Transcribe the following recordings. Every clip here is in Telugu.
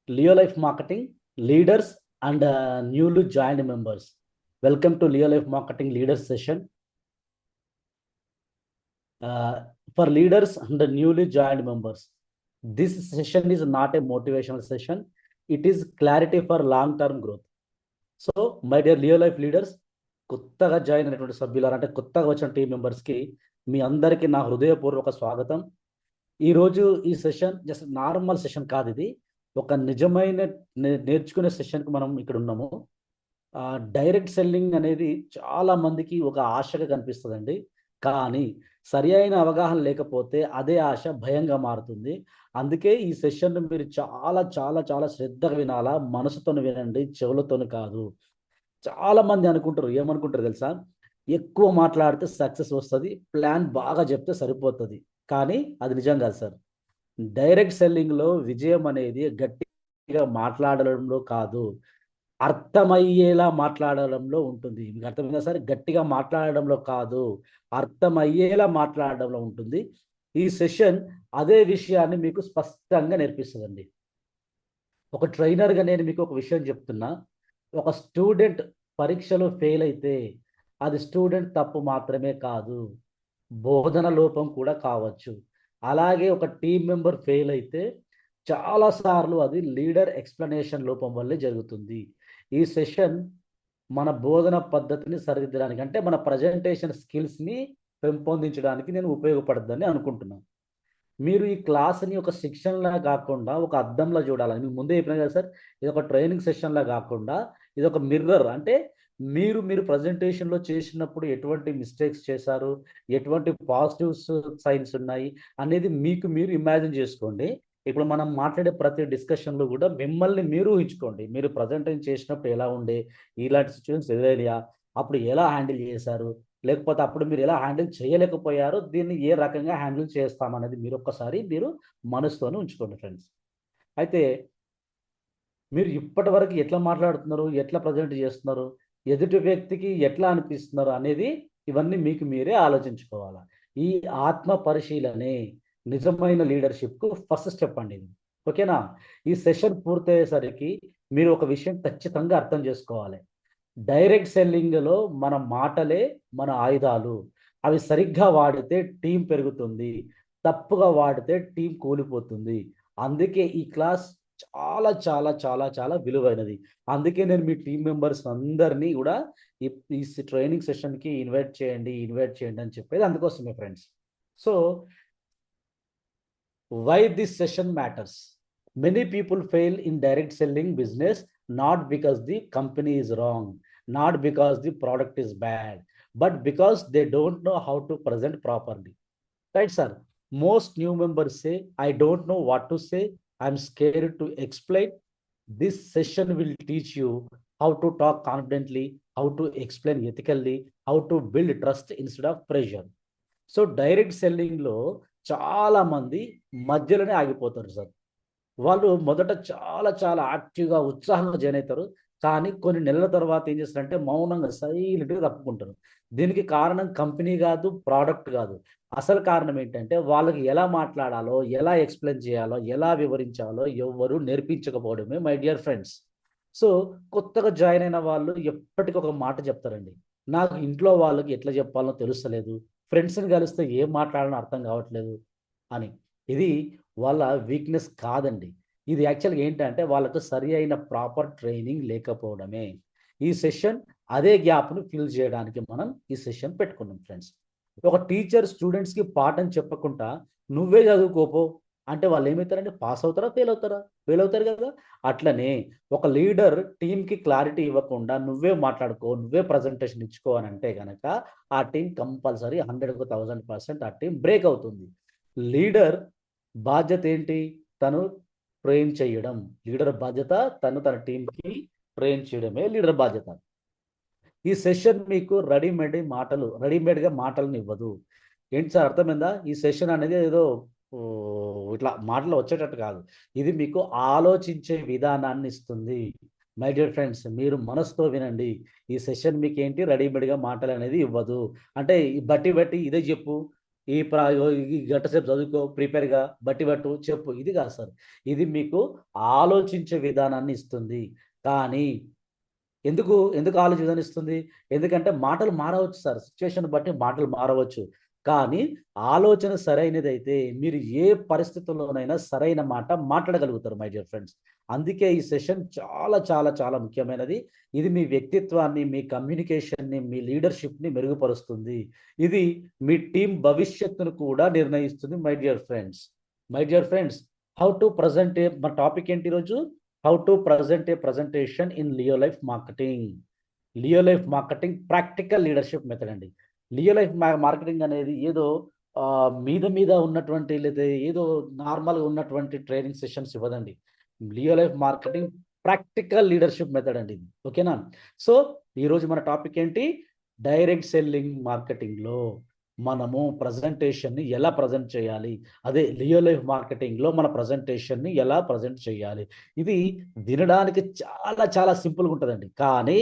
Leo Life Marketing leaders and newly joined members. Welcome to Leo Life Marketing leaders session. For leaders and the newly joined members, this session is not a motivational session. It is clarity for long-term growth. So my dear Leo life leaders, కొత్తగా జాయిన్ అయినటువంటి సభ్యులారా, అంటే కొత్తగా వచ్చిన టీం మెంబర్స్కి మీ అందరికీ నా హృదయపూర్వక స్వాగతం. ఈరోజు ఈ సెషన్ జస్ట్ నార్మల్ సెషన్ కాదు, ఇది ఒక నిజమైన నేర్చుకునే సెషన్కి మనం ఇక్కడ ఉన్నాము. డైరెక్ట్ సెల్లింగ్ అనేది చాలా మందికి ఒక ఆశగా కనిపిస్తుందండి. కానీ సరి అయిన అవగాహన లేకపోతే అదే ఆశ భయంగా మారుతుంది. అందుకే ఈ సెషన్ మీరు చాలా చాలా చాలా శ్రద్ధగా వినాలా, మనసుతో వినండి, చెవులతో కాదు. చాలా మంది అనుకుంటారు, ఏమనుకుంటారు తెలుసా, ఎక్కువ మాట్లాడితే సక్సెస్ వస్తుంది, ప్లాన్ బాగా చెప్తే సరిపోతుంది. కానీ అది నిజం కాదు సార్. డైరెక్ట్ సెల్లింగ్లో విజయం అనేది గట్టిగా మాట్లాడడంలో కాదు, అర్థమయ్యేలా మాట్లాడడంలో ఉంటుంది. మీకు అర్థమైందా సార్? గట్టిగా మాట్లాడడంలో కాదు, అర్థమయ్యేలా మాట్లాడడంలో ఉంటుంది. ఈ సెషన్ అదే విషయాన్ని మీకు స్పష్టంగా నేర్పిస్తుందండి. ఒక ట్రైనర్గా నేను మీకు ఒక విషయం చెప్తున్నా. ఒక స్టూడెంట్ పరీక్షలో ఫెయిల్ అయితే అది స్టూడెంట్ తప్పు మాత్రమే కాదు, బోధన లోపం కూడా కావచ్చు. అలాగే ఒక టీం మెంబర్ ఫెయిల్ అయితే చాలాసార్లు అది లీడర్ ఎక్స్ప్లెనేషన్ లోపం వల్లే జరుగుతుంది. ఈ సెషన్ మన బోధన పద్ధతిని సరిదిద్దడానికి, అంటే మన ప్రజెంటేషన్ స్కిల్స్ని పెంపొందించడానికి నేను ఉపయోగపడుతుందని అనుకుంటున్నాను. మీరు ఈ క్లాస్ని ఒక శిక్షణలా కాకుండా ఒక అద్దంలా చూడాలని మీకు ముందే చెప్పినా కదా సార్. ఇది ఒక ట్రైనింగ్ సెషన్లా కాకుండా ఇది ఒక మిర్రర్. అంటే మీరు ప్రజెంటేషన్లో చేసినప్పుడు ఎటువంటి మిస్టేక్స్ చేశారు, ఎటువంటి పాజిటివ్స్ సైన్స్ ఉన్నాయి అనేది మీకు మీరు ఇమాజిన్ చేసుకోండి. ఇప్పుడు మనం మాట్లాడే ప్రతి డిస్కషన్లో కూడా మిమ్మల్ని మీరు ఊహించుకోండి. మీరు ప్రజెంటేషన్ చేసినప్పుడు ఎలా ఉండే, ఇలాంటి సిచ్యువేషన్స్ ఎదురయ్యా, అప్పుడు ఎలా హ్యాండిల్ చేశారు, లేకపోతే అప్పుడు మీరు ఎలా హ్యాండిల్ చేయలేకపోయారో దీన్ని ఏ రకంగా హ్యాండిల్ చేస్తామనేది మీరు ఒక్కసారి మీరు మనసుతోనే ఉంచుకోండి ఫ్రెండ్స్. అయితే మీరు ఇప్పటి వరకు ఎట్లా మాట్లాడుతున్నారు, ఎట్లా ప్రజెంట్ చేస్తున్నారు, ఎదుటి వ్యక్తికి ఎట్లా అనిపిస్తున్నారు అనేది ఇవన్నీ మీకు మీరే ఆలోచించుకోవాలి. ఈ ఆత్మ పరిశీలనే నిజమైన లీడర్షిప్కు ఫస్ట్ స్టెప్ అండి ఇది. ఓకేనా? ఈ సెషన్ పూర్తయ్యేసరికి మీరు ఒక విషయం ఖచ్చితంగా అర్థం చేసుకోవాలి. డైరెక్ట్ సెల్లింగ్లో మన మాటలే మన ఆయుధాలు. అవి సరిగ్గా వాడితే టీం పెరుగుతుంది, తప్పుగా వాడితే టీం కూలిపోతుంది. అందుకే ఈ క్లాస్ చాలా చాలా చాలా చాలా విలువైనది. అందుకే నేను మీ టీం మెంబర్స్ అందరినీ కూడా ఈ ఈ ట్రైనింగ్ సెషన్కి ఇన్వైట్ చేయండి అని చెప్పేది అందుకోసమే friends. So why this session matters? Many people fail in direct selling business not because the company is wrong, not because the product is bad, but because they don't know how to present properly. Right, sir? Most new members say, I don't know what to say, I'm scared to explain. This session will teach you how to talk confidently, how to explain ethically, how to build trust instead of pressure. So direct సెల్లింగ్లో చాలా మంది మధ్యలోనే ఆగిపోతారు సార్. వాళ్ళు మొదట చాలా చాలా యాక్టివ్గా ఉత్సాహంగా జాయిన్ అవుతారు, కానీ కొన్ని నెలల తర్వాత ఏం చేస్తారంటే మౌనంగా సైలెంట్గా తప్పుకుంటారు. దీనికి కారణం కంపెనీ కాదు, ప్రోడక్ట్ కాదు. అసలు కారణం ఏంటంటే వాళ్ళకి ఎలా మాట్లాడాలో, ఎలా ఎక్స్ప్లెయిన్ చేయాలో, ఎలా వివరించాలో ఎవరు నేర్పించకపోవడమే మై డియర్ ఫ్రెండ్స్. సో కొత్తగా జాయిన్ అయిన వాళ్ళు ఎప్పటికొక మాట చెప్తారండి, నాకు ఇంట్లో వాళ్ళకి ఎట్లా చెప్పాలో తెలుస్తలేదు, ఫ్రెండ్స్ని కలిస్తే ఏం మాట్లాడాలో అర్థం కావట్లేదు అని. ఇది వాళ్ళ వీక్నెస్ కాదండి. ఇది యాక్చువల్గా ఏంటంటే వాళ్ళకు సరి అయిన ప్రాపర్ ట్రైనింగ్ లేకపోవడమే. ఈ సెషన్ అదే గ్యాప్ను ఫిల్ చేయడానికి మనం ఈ సెషన్ పెట్టుకున్నాం ఫ్రెండ్స్. ఒక టీచర్ స్టూడెంట్స్కి పాఠం చెప్పకుండా నువ్వే చదువుకోపో అంటే వాళ్ళు ఏమవుతారంటే పాస్ అవుతారా, ఫెయిల్ అవుతారా? ఫెయిల్ అవుతారు కదా. అట్లనే ఒక లీడర్ టీంకి క్లారిటీ ఇవ్వకుండా నువ్వే మాట్లాడుకో, నువ్వే ప్రజెంటేషన్ ఇచ్చుకో అని అంటే కనుక ఆ టీం కంపల్సరీ 100కు 1000% ఆ టీం బ్రేక్ అవుతుంది. లీడర్ బాధ్యత ఏంటి? తను ట్రైన్ చేయడం. లీడర్ బాధ్యత తన టీంకి ట్రైన్ చేయడమే లీడర్ బాధ్యత. ఈ సెషన్ మీకు రెడీమేడ్గా మాటలను ఇవ్వదు. ఏంటి సార్ అర్థమైందా? ఈ సెషన్ అనేది ఏదో ఇట్లా మాటలు వచ్చేటట్టు కాదు, ఇది మీకు ఆలోచించే విధానాన్ని ఇస్తుంది. మై డియర్ ఫ్రెండ్స్, మీరు మనసుతో వినండి. ఈ సెషన్ మీకు ఏంటి రెడీమేడ్గా మాటలు అనేది ఇవ్వదు. అంటే బట్టి ఇదే చెప్పు, ఈ గంట సేపు చదువుకో, ప్రిపేర్గా, బట్టి పట్టు, చెప్పు, ఇది కాదు సార్. ఇది మీకు ఆలోచించే విధానాన్ని ఇస్తుంది. కానీ ఎందుకు ఎందుకు ఆలోచన విధానం ఇస్తుంది? ఎందుకంటే మాటలు మారవచ్చు సార్, సిచ్యువేషన్ బట్టి మాటలు మారవచ్చు. కానీ ఆలోచన సరైనదైతే మీరు ఏ పరిస్థితుల్లోనైనా సరైన మాట మాట్లాడగలుగుతారు మై డియర్ ఫ్రెండ్స్. అందుకే ఈ సెషన్ చాలా చాలా చాలా ముఖ్యమైనది. ఇది మీ వ్యక్తిత్వాన్ని, మీ కమ్యూనికేషన్ని, మీ లీడర్షిప్ని మెరుగుపరుస్తుంది. ఇది మీ టీం భవిష్యత్తును కూడా నిర్ణయిస్తుంది my dear friends. My dear friends, how to present మన టాపిక్ ఏంటి ఈరోజు? How to present a presentation in Leo life Marketing. Leo life marketing practical leadership method అండి. లియో లైఫ్ మార్కెటింగ్ అనేది ఏదో మీద మీద ఉన్నటువంటి, లేదా ఏదో నార్మల్గా ఉన్నటువంటి ట్రైనింగ్ సెషన్స్ ఇవ్వదండి. లియో life marketing practical leadership method అండి ఇది. ఓకేనా? సో ఈరోజు మన టాపిక్ ఏంటి? డైరెక్ట్ సెల్లింగ్ మార్కెటింగ్లో మనము ప్రజెంటేషన్ని ఎలా ప్రజెంట్ చేయాలి, అదే లియో లైఫ్ మార్కెటింగ్లో మన ప్రజెంటేషన్ని ఎలా ప్రజెంట్ చేయాలి. ఇది వినడానికి చాలా చాలా సింపుల్గా ఉంటుందండి, కానీ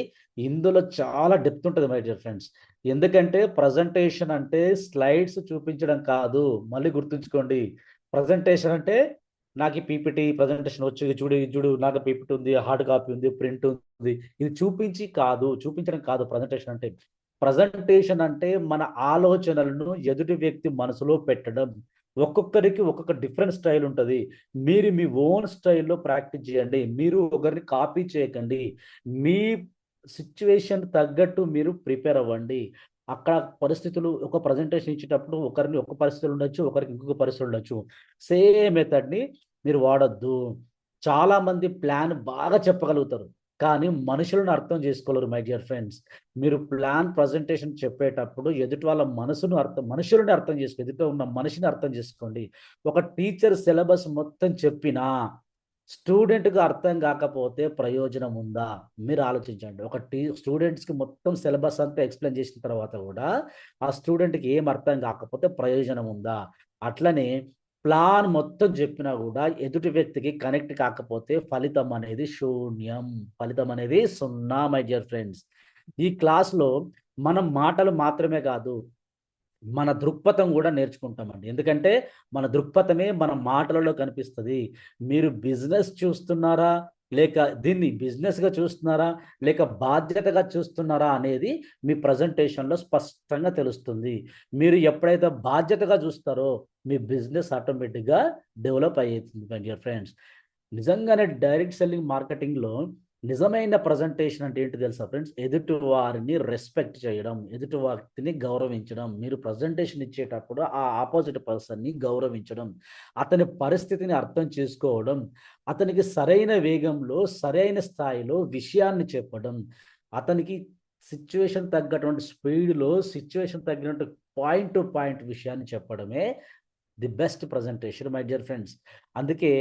ఇందులో చాలా డెప్త్ ఉంటుంది మై డియర్ ఫ్రెండ్స్. ఎందుకంటే ప్రజెంటేషన్ అంటే స్లైడ్స్ చూపించడం కాదు. మళ్ళీ గుర్తుంచుకోండి, ప్రజెంటేషన్ అంటే నాకు ఈ పీపీటీ ప్రజెంటేషన్ వచ్చు, చూడు చూడు నాకు పీపీటీ ఉంది, హార్డ్ కాపీ ఉంది, ప్రింట్ ఉంది, ఇది చూపించడం కాదు ప్రజెంటేషన్ అంటే. ప్రజెంటేషన్ అంటే మన ఆలోచనలను ఎదుటి వ్యక్తి మనసులో పెట్టడం. ఒక్కొక్కరికి ఒక్కొక్క డిఫరెంట్ స్టైల్ ఉంటుంది. మీరు మీ ఓన్ స్టైల్లో ప్రాక్టీస్ చేయండి. మీరు ఒకరిని కాపీ చేయకండి. మీ సిచ్యువేషన్ తగ్గట్టు మీరు ప్రిపేర్ అవ్వండి. అక్కడ పరిస్థితులు, ఒక ప్రజెంటేషన్ ఇచ్చేటప్పుడు ఒకరిని ఒక పరిస్థితులు ఉండొచ్చు, ఒకరికి ఇంకొక పరిస్థితులు ఉండొచ్చు. సేమ్ మెథడ్ని మీరు వాడద్దు. చాలా మంది ప్లాన్ బాగా చెప్పగలుగుతారు, కానీ మనుషులను అర్థం చేసుకోలేరు మై డియర్ ఫ్రెండ్స్. మీరు ప్లాన్ ప్రజెంటేషన్ చెప్పేటప్పుడు ఎదుటి వాళ్ళ మనుషులని అర్థం చేసుకో, ఎదుట ఉన్న మనిషిని అర్థం చేసుకోండి. ఒక టీచర్ సిలబస్ మొత్తం చెప్పినా స్టూడెంట్కి అర్థం కాకపోతే ప్రయోజనం ఉందా? మీరు ఆలోచించండి. ఒక స్టూడెంట్స్కి మొత్తం సిలబస్ అంతా ఎక్స్ప్లెయిన్ చేసిన తర్వాత కూడా ఆ స్టూడెంట్కి ఏం అర్థం కాకపోతే ప్రయోజనం ఉందా? అట్లనే ప్లాన్ మొత్తం చెప్పినా కూడా ఎదుటి వ్యక్తికి కనెక్ట్ కాకపోతే ఫలితం అనేది శూన్యం, ఫలితం అనేది సున్నా మై డియర్ ఫ్రెండ్స్. ఈ క్లాస్లో మనం మాటలు మాత్రమే కాదు, మన దృక్పథం కూడా నేర్చుకుంటామండి. ఎందుకంటే మన దృక్పథమే మన మాటలలో కనిపిస్తుంది. మీరు బిజినెస్ చూస్తున్నారా, లేక దీన్ని బిజినెస్గా చూస్తున్నారా, లేక బాధ్యతగా చూస్తున్నారా అనేది మీ ప్రజెంటేషన్లో స్పష్టంగా తెలుస్తుంది. మీరు ఎప్పుడైతే బాధ్యతగా చూస్తారో మీ బిజినెస్ ఆటోమేటిక్గా డెవలప్ అయ్యేది మై డియర్ ఫ్రెండ్స్. నిజంగానే డైరెక్ట్ సెల్లింగ్ మార్కెటింగ్లో నిజమైన ప్రజెంటేషన్ అంటే ఏంటి తెలుసా ఫ్రెండ్స్? ఎదుటి వారిని రెస్పెక్ట్ చేయడం, ఎదుటి వారిని గౌరవించడం. మీరు ప్రజెంటేషన్ ఇచ్చేటప్పుడు ఆ ఆపోజిట్ పర్సన్ని గౌరవించడం, అతని పరిస్థితిని అర్థం చేసుకోవడం, అతనికి సరైన వేగంలో సరైన స్థాయిలో విషయాన్ని చెప్పడం, అతనికి సిచ్యువేషన్ తగ్గటువంటి స్పీడ్లో సిచ్యువేషన్ తగ్గినట్టు పాయింట్ టు పాయింట్ విషయాన్ని చెప్పడమే the best presentation my dear friends. అందుకే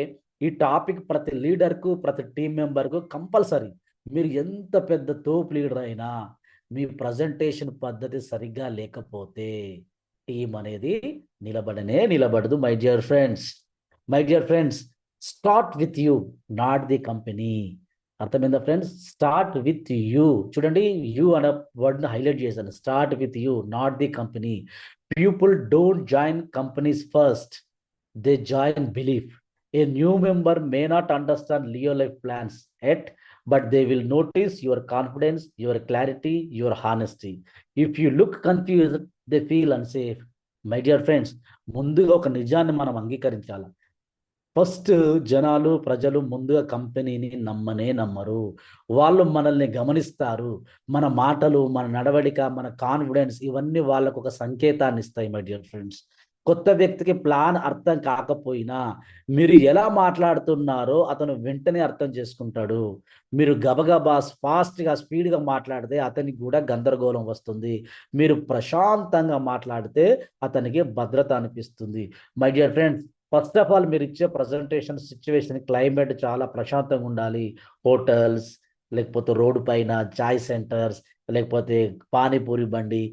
ఈ టాపిక్ ప్రతి లీడర్కు, ప్రతి టీం మెంబర్కు కంపల్సరీ. మీరు ఎంత పెద్ద తోపు లీడర్ అయినా మీ ప్రజెంటేషన్ పద్ధతి సరిగ్గా లేకపోతే టీం అనేది నిలబడదు my dear friends. My dear friends, start with you, not the company. అర్థమైందా ఫ్రెండ్స్? Start with you. చూడండి, యూ అనే వర్డ్ని హైలైట్ చేశాను. Start with you, not the company. People don't join companies first, they join belief. A new member may not understand Leo life plans yet, but they will notice your confidence, your clarity, your honesty. If you look confused, they feel unsafe. My dear friends, ముందుగా ఒక నిజాన్ని మనం అంగీకరించాలి. ఫస్ట్ ప్రజలు ముందుగా కంపెనీని నమ్మరు. వాళ్ళు మనల్ని గమనిస్తారు. మన మాటలు, మన నడవడిక, మన కాన్ఫిడెన్స్ ఇవన్నీ వాళ్ళకు ఒక సంకేతాన్ని ఇస్తాయి మై డియర్ ఫ్రెండ్స్. కొత్త వ్యక్తికి ప్లాన్ అర్థం కాకపోయినా మీరు ఎలా మాట్లాడుతున్నారో అతను వెంటనే అర్థం చేసుకుంటాడు. మీరు గబగబా ఫాస్ట్గా స్పీడ్గా మాట్లాడితే అతనికి కూడా గందరగోళం వస్తుంది. మీరు ప్రశాంతంగా మాట్లాడితే అతనికి భద్రత అనిపిస్తుంది. My dear friends, first of all మీరు ఇచ్చే ప్రజెంటేషన్ సిచ్యువేషన్, క్లైమేట్ చాలా ప్రశాంతంగా ఉండాలి. హోటల్స్, లేకపోతే రోడ్డు పైన చాయ్ సెంటర్స్, లేకపోతే పానీపూరి బండి,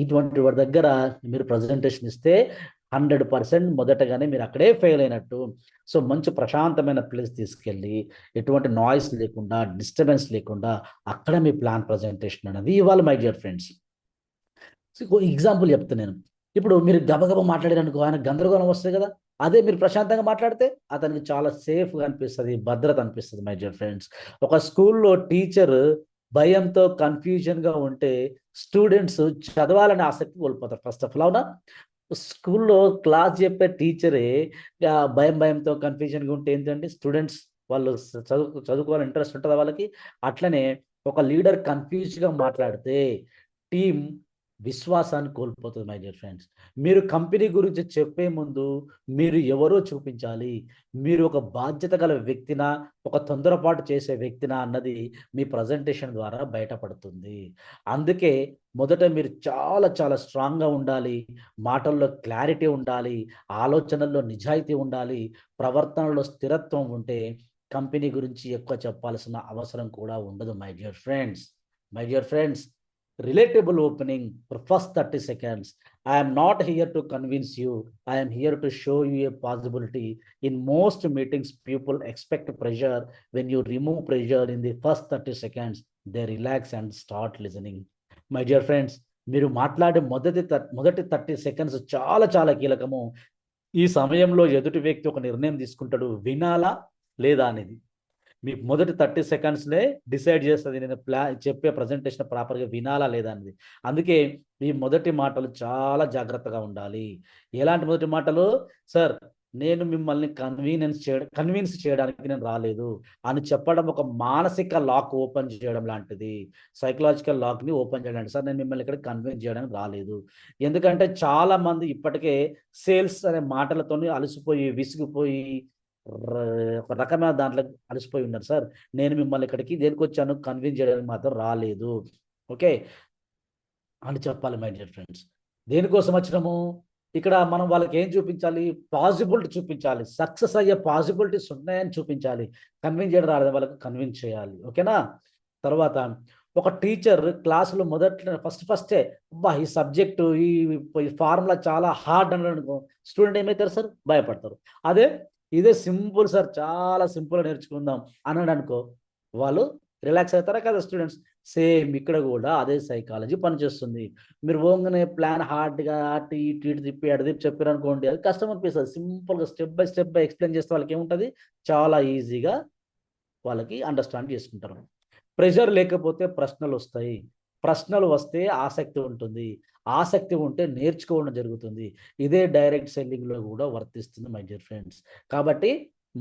ఇటువంటి వాటి దగ్గర మీరు ప్రజెంటేషన్ ఇస్తే 100% మొదటగానే మీరు అక్కడే ఫెయిల్ అయినట్టు. సో మంచి ప్రశాంతమైన ప్లేస్ తీసుకెళ్ళి, ఎటువంటి నాయిస్ లేకుండా, డిస్టర్బెన్స్ లేకుండా అక్కడ మీ ప్లాన్ ప్రజెంటేషన్ అనేది ఇవ్వాలి my dear friends. So example చెప్తాను నేను. ఇప్పుడు మీరు గబగబా మాట్లాడారనుకో ఆయన గందరగోళం వస్తుంది కదా. అదే మీరు ప్రశాంతంగా మాట్లాడితే అతనికి చాలా సేఫ్గా అనిపిస్తుంది, భద్రత అనిపిస్తుంది. మై డియర్ ఫ్రెండ్స్, ఒక స్కూల్లో టీచర్ భయంతో కన్ఫ్యూజన్గా ఉంటే స్టూడెంట్స్ చదవాలని ఆసక్తి కోల్పోతారు ఫస్ట్ ఆఫ్ ఆల్, అవునా? స్కూల్లో క్లాస్ చెప్పే టీచరే భయంతో కన్ఫ్యూజన్గా ఉంటే ఏంటంటే స్టూడెంట్స్ వాళ్ళు చదువుకోవాలని ఇంట్రెస్ట్ ఉంటుందా వాళ్ళకి? అట్లనే ఒక లీడర్ కన్ఫ్యూజ్గా మాట్లాడితే టీం విశ్వాసాన్ని కోల్పోతుంది. మై డియర్ ఫ్రెండ్స్, మీరు కంపెనీ గురించి చెప్పే ముందు మీరు ఎవరో చూపించాలి. మీరు ఒక బాధ్యత గల వ్యక్తినా, ఒక తొందరపాటు చేసే వ్యక్తినా అన్నది మీ ప్రజెంటేషన్ ద్వారా బయటపడుతుంది. అందుకే మొదట మీరు చాలా చాలా స్ట్రాంగ్గా ఉండాలి, మాటల్లో క్లారిటీ ఉండాలి, ఆలోచనల్లో నిజాయితీ ఉండాలి, ప్రవర్తనలో స్థిరత్వం ఉంటే కంపెనీ గురించి ఎక్కువ చెప్పాల్సిన అవసరం కూడా ఉండదు. My dear friends, my dear friends, relatable opening for first 30 seconds. I am not here to convince you, I am here to show you a possibility. In most meetings people expect pressure. When you remove pressure in the first 30 seconds, they relax and start listening. My dear friends, మీరు మాట్లాడే మొదటి 30 సెకండ్స్ చాలా చాలా కీలకము. ఈ సమయంలో ఎదుటి వ్యక్తి ఒక నిర్ణయం తీసుకుంటాడు, వినాలా లేదా అనేది. మీ మొదటి 30 సెకండ్స్‌లే డిసైడ్ చేస్తది నేను చెప్పే ప్రజెంటేషన్ ప్రాపర్‌గా వినాలా లేదా అనేది. అందుకే ఈ మొదటి మాటలు చాలా జాగ్రత్తగా ఉండాలి. ఎలాంటి మొదటి మాటలు? సార్, నేను మిమ్మల్ని కన్విన్స్ చేయడానికి నేను రాలేదు అని చెప్పడం ఒక మానసిక లాక్ ఓపెన్ చేయడం లాంటిది. సైకలాజికల్ లాక్‌ని ఓపెన్ చేయడం లాంటిది. సార్, నేను మిమ్మల్ని ఇక్కడ కన్విన్స్ చేయడానికి రాలేదు. ఎందుకంటే చాలా మంది ఇప్పటికే సేల్స్ అనే మాటలతోని అలసిపోయి, విసిగిపోయి ఒక రకమైన దాంట్లో అలసిపోయి ఉన్నారు. సార్, నేను మిమ్మల్ని ఇక్కడికి దేనికొచ్చాను? కన్విన్స్ చేయడానికి మాత్రం రాలేదు. ఓకే అని చెప్పాలి. మై డియర్ ఫ్రెండ్స్, దేనికోసం వచ్చినాము? ఇక్కడ మనం వాళ్ళకి ఏం చూపించాలి? పాసిబిలిటీ చూపించాలి. సక్సెస్ అయ్యే పాసిబిలిటీస్ ఉన్నాయని చూపించాలి. కన్విన్స్ చేయడం రాలేదు, వాళ్ళకి కన్విన్స్ చేయాలి. ఓకేనా? తర్వాత ఒక టీచర్ క్లాసులో ఫస్టే అబ్బా ఈ సబ్జెక్టు ఈ ఫార్ములా చాలా హార్డ్ అన్నాడు అనుకో, స్టూడెంట్ ఏమవుతారు సార్? భయపడతారు. ఇదే సింపుల్ సార్, చాలా సింపుల్గా నేర్చుకుందాం అన్నాడు అనుకో, వాళ్ళు రిలాక్స్ అవుతారా కదా స్టూడెంట్స్? సేమ్ ఇక్కడ కూడా అదే సైకాలజీ పనిచేస్తుంది. మీరు ఓంగనే ప్లాన్ హార్డ్గా అటు ఇటు ఇటు తిప్పి అటు తిప్పి చెప్పారు అనుకోండి, అది కష్టం అనిపిస్తుంది. సింపుల్గా స్టెప్ బై ఎక్స్ప్లెయిన్ చేస్తే వాళ్ళకి ఏముంటుంది? చాలా ఈజీగా వాళ్ళకి అండర్స్టాండ్ చేసుకుంటారు. ప్రెషర్ లేకపోతే ప్రశ్నలు వస్తాయి, ప్రశ్నలు వస్తే ఆసక్తి ఉంటుంది, ఆసక్తి ఉంటే నేర్చుకోవడం జరుగుతుంది. ఇదే డైరెక్ట్ సెల్లింగ్లో కూడా వర్తిస్తుంది. మై డియర్ ఫ్రెండ్స్, కాబట్టి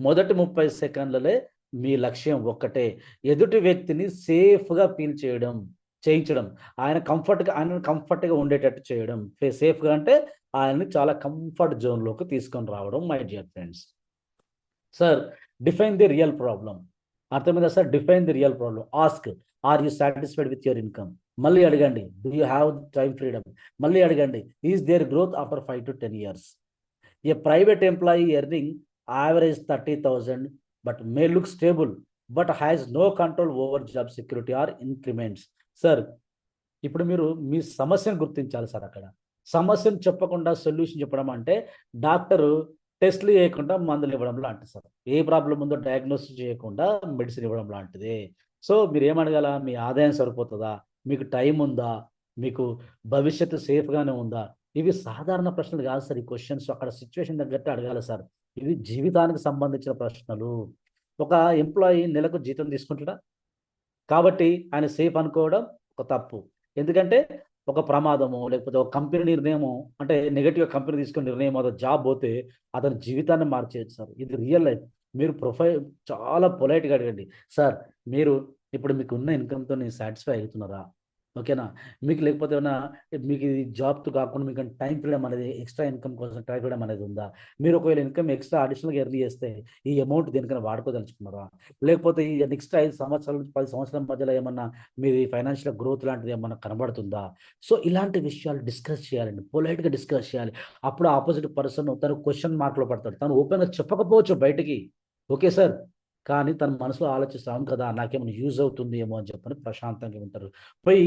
మొదటి 30 సెకండ్లలే మీ లక్ష్యం ఒక్కటే, ఎదుటి వ్యక్తిని సేఫ్గా ఫీల్ చేయించడం, ఆయన కంఫర్ట్గా ఉండేటట్టు చేయడం. సేఫ్గా అంటే ఆయన్ని చాలా కంఫర్ట్ జోన్లోకి తీసుకొని రావడం. My dear friends, sir, define the real problem. అర్థమైందా sir? Define the real problem. Ask, are you satisfied with your income? మళ్ళీ అడగండి, do you have time freedom? మళ్ళీ అడగండి, is there growth after 5 to 10 years? A private employee earning average 30,000 but may look stable but has no control over job security or increments. Sir, ఇప్పుడు మీరు మీ సమస్యను గుర్తించాలి సార్. అక్కడ సమస్యను చెప్పకుండా సొల్యూషన్ చెప్పడం అంటే డాక్టరు టెస్ట్లు చేయకుండా మందులు ఇవ్వడం లాంటిది సార్. ఏ ప్రాబ్లం ఉందో డయాగ్నోసిస్ చేయకుండా మెడిసిన్ ఇవ్వడం లాంటిదే. సో మీరు ఏమడగాల? మీ ఆదాయం సరిపోతుందా? మీకు టైం ఉందా? మీకు భవిష్యత్తు సేఫ్గానే ఉందా? ఇవి సాధారణ ప్రశ్నలు కాదు సార్. ఈ క్వశ్చన్స్ అక్కడ సిచ్యువేషన్ తగ్గట్టు అడగాలి సార్. ఇవి జీవితానికి సంబంధించిన ప్రశ్నలు. ఒక ఎంప్లాయీ నెలకు జీతం తీసుకుంటాడా? కాబట్టి ఆయన సేఫ్ అనుకోవడం ఒక తప్పు. ఎందుకంటే ఒక ప్రమాదము, లేకపోతే ఒక కంపెనీ నిర్ణయము, అంటే నెగటివ్ కంపెనీ తీసుకున్న నిర్ణయం, అదో జాబ్ పోతే అతని జీవితాన్ని మార్చేయచ్చు సార్. ఇది రియల్ లైఫ్. మీరు చాలా పొలైట్గా అడగండి, సార్, మీరు ఇప్పుడు మీకు ఉన్న ఇన్కమ్తో నేను సాటిస్ఫై అవుతున్నారా? ఓకేనా? మీకు లేకపోతే ఏమన్నా మీకు ఈ జాబ్తో కాకుండా మీకు టైం ఫ్రీడమ్ అనేది, ఎక్స్ట్రా ఇన్కమ్ కోసం టైం ఫ్రీడమ్ అనేది ఉందా? మీరు ఒకవేళ ఇన్కమ్ ఎక్స్ట్రా అడిషనల్గా ఎర్న్ చేస్తే ఈ అమౌంట్ దేనికైనా వాడుకోదలుచుకున్నారా? లేకపోతే ఈ నెక్స్ట్ 5 సంవత్సరాల నుంచి 10 సంవత్సరాల మధ్యలో ఏమన్నా మీది ఫైనాన్షియల్ గ్రోత్ లాంటిది ఏమన్నా కనబడుతుందా? సో ఇలాంటి విషయాలు డిస్కస్ చేయాలండి, పొలైట్గా డిస్కస్ చేయాలి. అప్పుడు ఆపోజిట్ పర్సన్ తను క్వశ్చన్ మార్క్లో పడతాడు. తను ఓపెన్గా చెప్పకపోవచ్చు బయటికి, ఓకే సార్, కానీ తన మనసులో ఆలోచిస్తాను కదా, నాకేమైనా యూజ్ అవుతుంది ఏమో అని చెప్పని ప్రశాంతంగా ఉంటారు. పోయి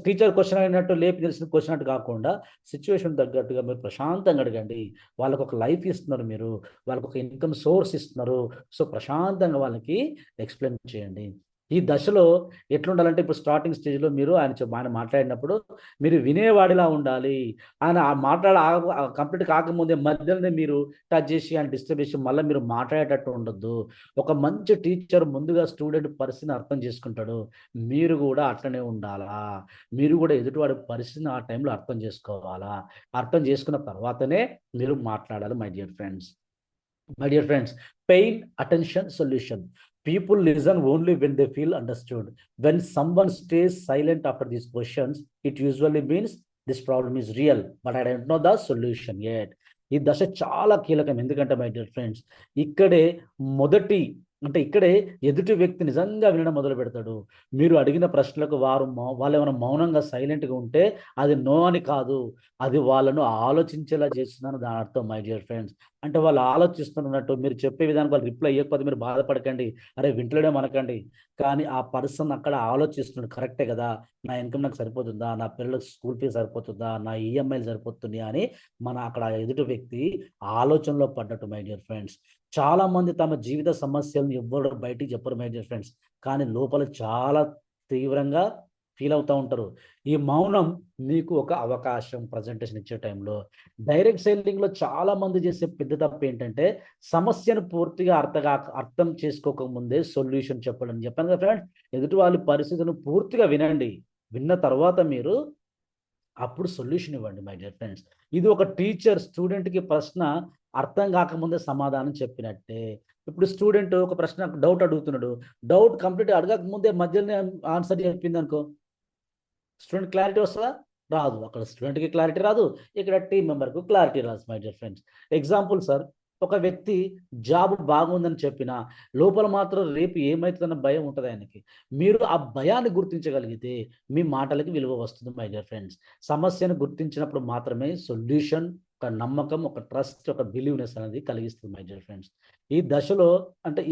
టీచర్ క్వశ్చన్ అయినట్టు లేపి తెలిసిన క్వశ్చన్ అట్టు కాకుండా సిచ్యువేషన్ తగ్గట్టుగా మీరు ప్రశాంతంగా అడగండి. వాళ్ళకు ఒక లైఫ్ ఇస్తున్నారు, మీరు వాళ్ళకు ఒక ఇన్కమ్ సోర్స్ ఇస్తున్నారు. సో ప్రశాంతంగా వాళ్ళకి ఎక్స్ప్లెయిన్ చేయండి. ఈ దశలో ఎట్లుండాలంటే ఇప్పుడు స్టార్టింగ్ స్టేజ్‌లో మీరు ఆయన మాట్లాడినప్పుడు మీరు వినేవాడిలా ఉండాలి. ఆయన కంప్లీట్ కాకముందే మధ్యలోనే మీరు టచ్ చేసి ఆయన డిస్టర్బ్ చేసి మళ్ళా మీరు మాట్లాడేటట్టు ఉండొద్దు. ఒక మంచి టీచర్ ముందుగా స్టూడెంట్ పరిస్థితిని అర్థం చేసుకుంటాడు. మీరు గూడా అట్లనే ఉండాలా? మీరు గూడా ఎదుటివాడి పరిస్థితిని ఆ టైంలో అర్థం చేసుకోవాలా? అర్థం చేసుకున్న తర్వాతనే మీరు మాట్లాడాలి my dear friends. My dear friends, pain, attention, solution. People listen only when they feel understood. When someone stays silent after these questions, it usually means this problem is real, but I don't know the solution yet. ఈ దశ చాలా కీలకం. ఎందుకంటే మై డియర్ ఫ్రెండ్స్, ఇక్కడే మొదటి ఇక్కడే ఎదుటి వ్యక్తి నిజంగా వినడం మొదలు పెడతాడు. మీరు అడిగిన ప్రశ్నలకు వాళ్ళు ఏమైనా మౌనంగా సైలెంట్‌గా ఉంటే అది నో అని కాదు. అది వాళ్ళను ఆలోచించేలా చేస్తుందని దాని అర్థం మై డియర్ ఫ్రెండ్స్. అంటే వాళ్ళు ఆలోచిస్తున్నట్టు మీరు చెప్పే విధానికి వాళ్ళు రిప్లై ఇయ్యకపోతే మీరు బాధపడకండి. అరే వింటలేడేమో అనకండి. కానీ ఆ పర్సన్ అక్కడ ఆలోచిస్తున్నాడు. కరెక్టే గదా! నా ఇన్‌కమ్ నాకు సరిపోతుందా? నా పిల్లలకి స్కూల్ ఫీస్ సరిపోతుందా? నా ఈఎంఐలు సరిపోతున్నాయా? అని అక్కడ ఎదుటి వ్యక్తి ఆలోచనలో పడ్డట్టు మై డియర్ ఫ్రెండ్స్. చాలామంది తమ జీవిత సమస్యలను ఎవ్వరు బయటికి చెప్పరు మై డియర్ ఫ్రెండ్స్. కానీ లోపల చాలా తీవ్రంగా ఫీల్ అవుతా ఉంటారు. ఈ మౌనం మీకు ఒక అవకాశం ప్రజెంటేషన్ ఇచ్చే టైంలో. డైరెక్ట్ సెల్లింగ్‌లో చాలా మంది చేసే పెద్ద తప్పేంటంటే, సమస్యను పూర్తిగా అర్థం చేసుకోకముందే సొల్యూషన్ చెప్పడం. చెప్పాను కదా ఫ్రెండ్స్, ఎదుటి వాళ్ళ పరిస్థితిని పూర్తిగా వినండి. విన్న తర్వాత మీరు అప్పుడు సొల్యూషన్ ఇవ్వండి మై డియర్ ఫ్రెండ్స్. ఇది ఒక టీచర్ స్టూడెంట్‌కి ప్రశ్న అర్థం కాకముందే సమాధానం చెప్పినట్టే. ఇప్పుడు స్టూడెంట్ ఒక ప్రశ్న డౌట్ అడుగుతున్నాడు. డౌట్ కంప్లీట్‌గా అడగక ముందే మధ్యలోనే ఆన్సర్ చెప్పిందనుకో, స్టూడెంట్ క్లారిటీ వస్తదా? రాదు. అక్కడ స్టూడెంట్‌కి క్లారిటీ రాదు. ఇక్కడ టీమ్ మెంబర్‌కు క్లారిటీ రాదు my dear friends. Example sir, ఒక వ్యక్తి జాబ్ బాగుందని చెప్పినా, లోపల మాత్రం రేపు ఏమైతదన్న భయం ఉంటది ఆయనకి. మీరు ఆ భయాన్ని గుర్తించగలిగితే, మీ మాటలకి విలువ వస్తుంది మై డియర్ ఫ్రెండ్స్. సమస్యను గుర్తించినప్పుడు మాత్రమే సొల్యూషన్, ఒక నమ్మకం, ఒక ట్రస్ట్, ఒక బిలీవ్‌నెస్ అనేది కలిగిస్తుంది మై డియర్ ఫ్రెండ్స్. ఈ దశలో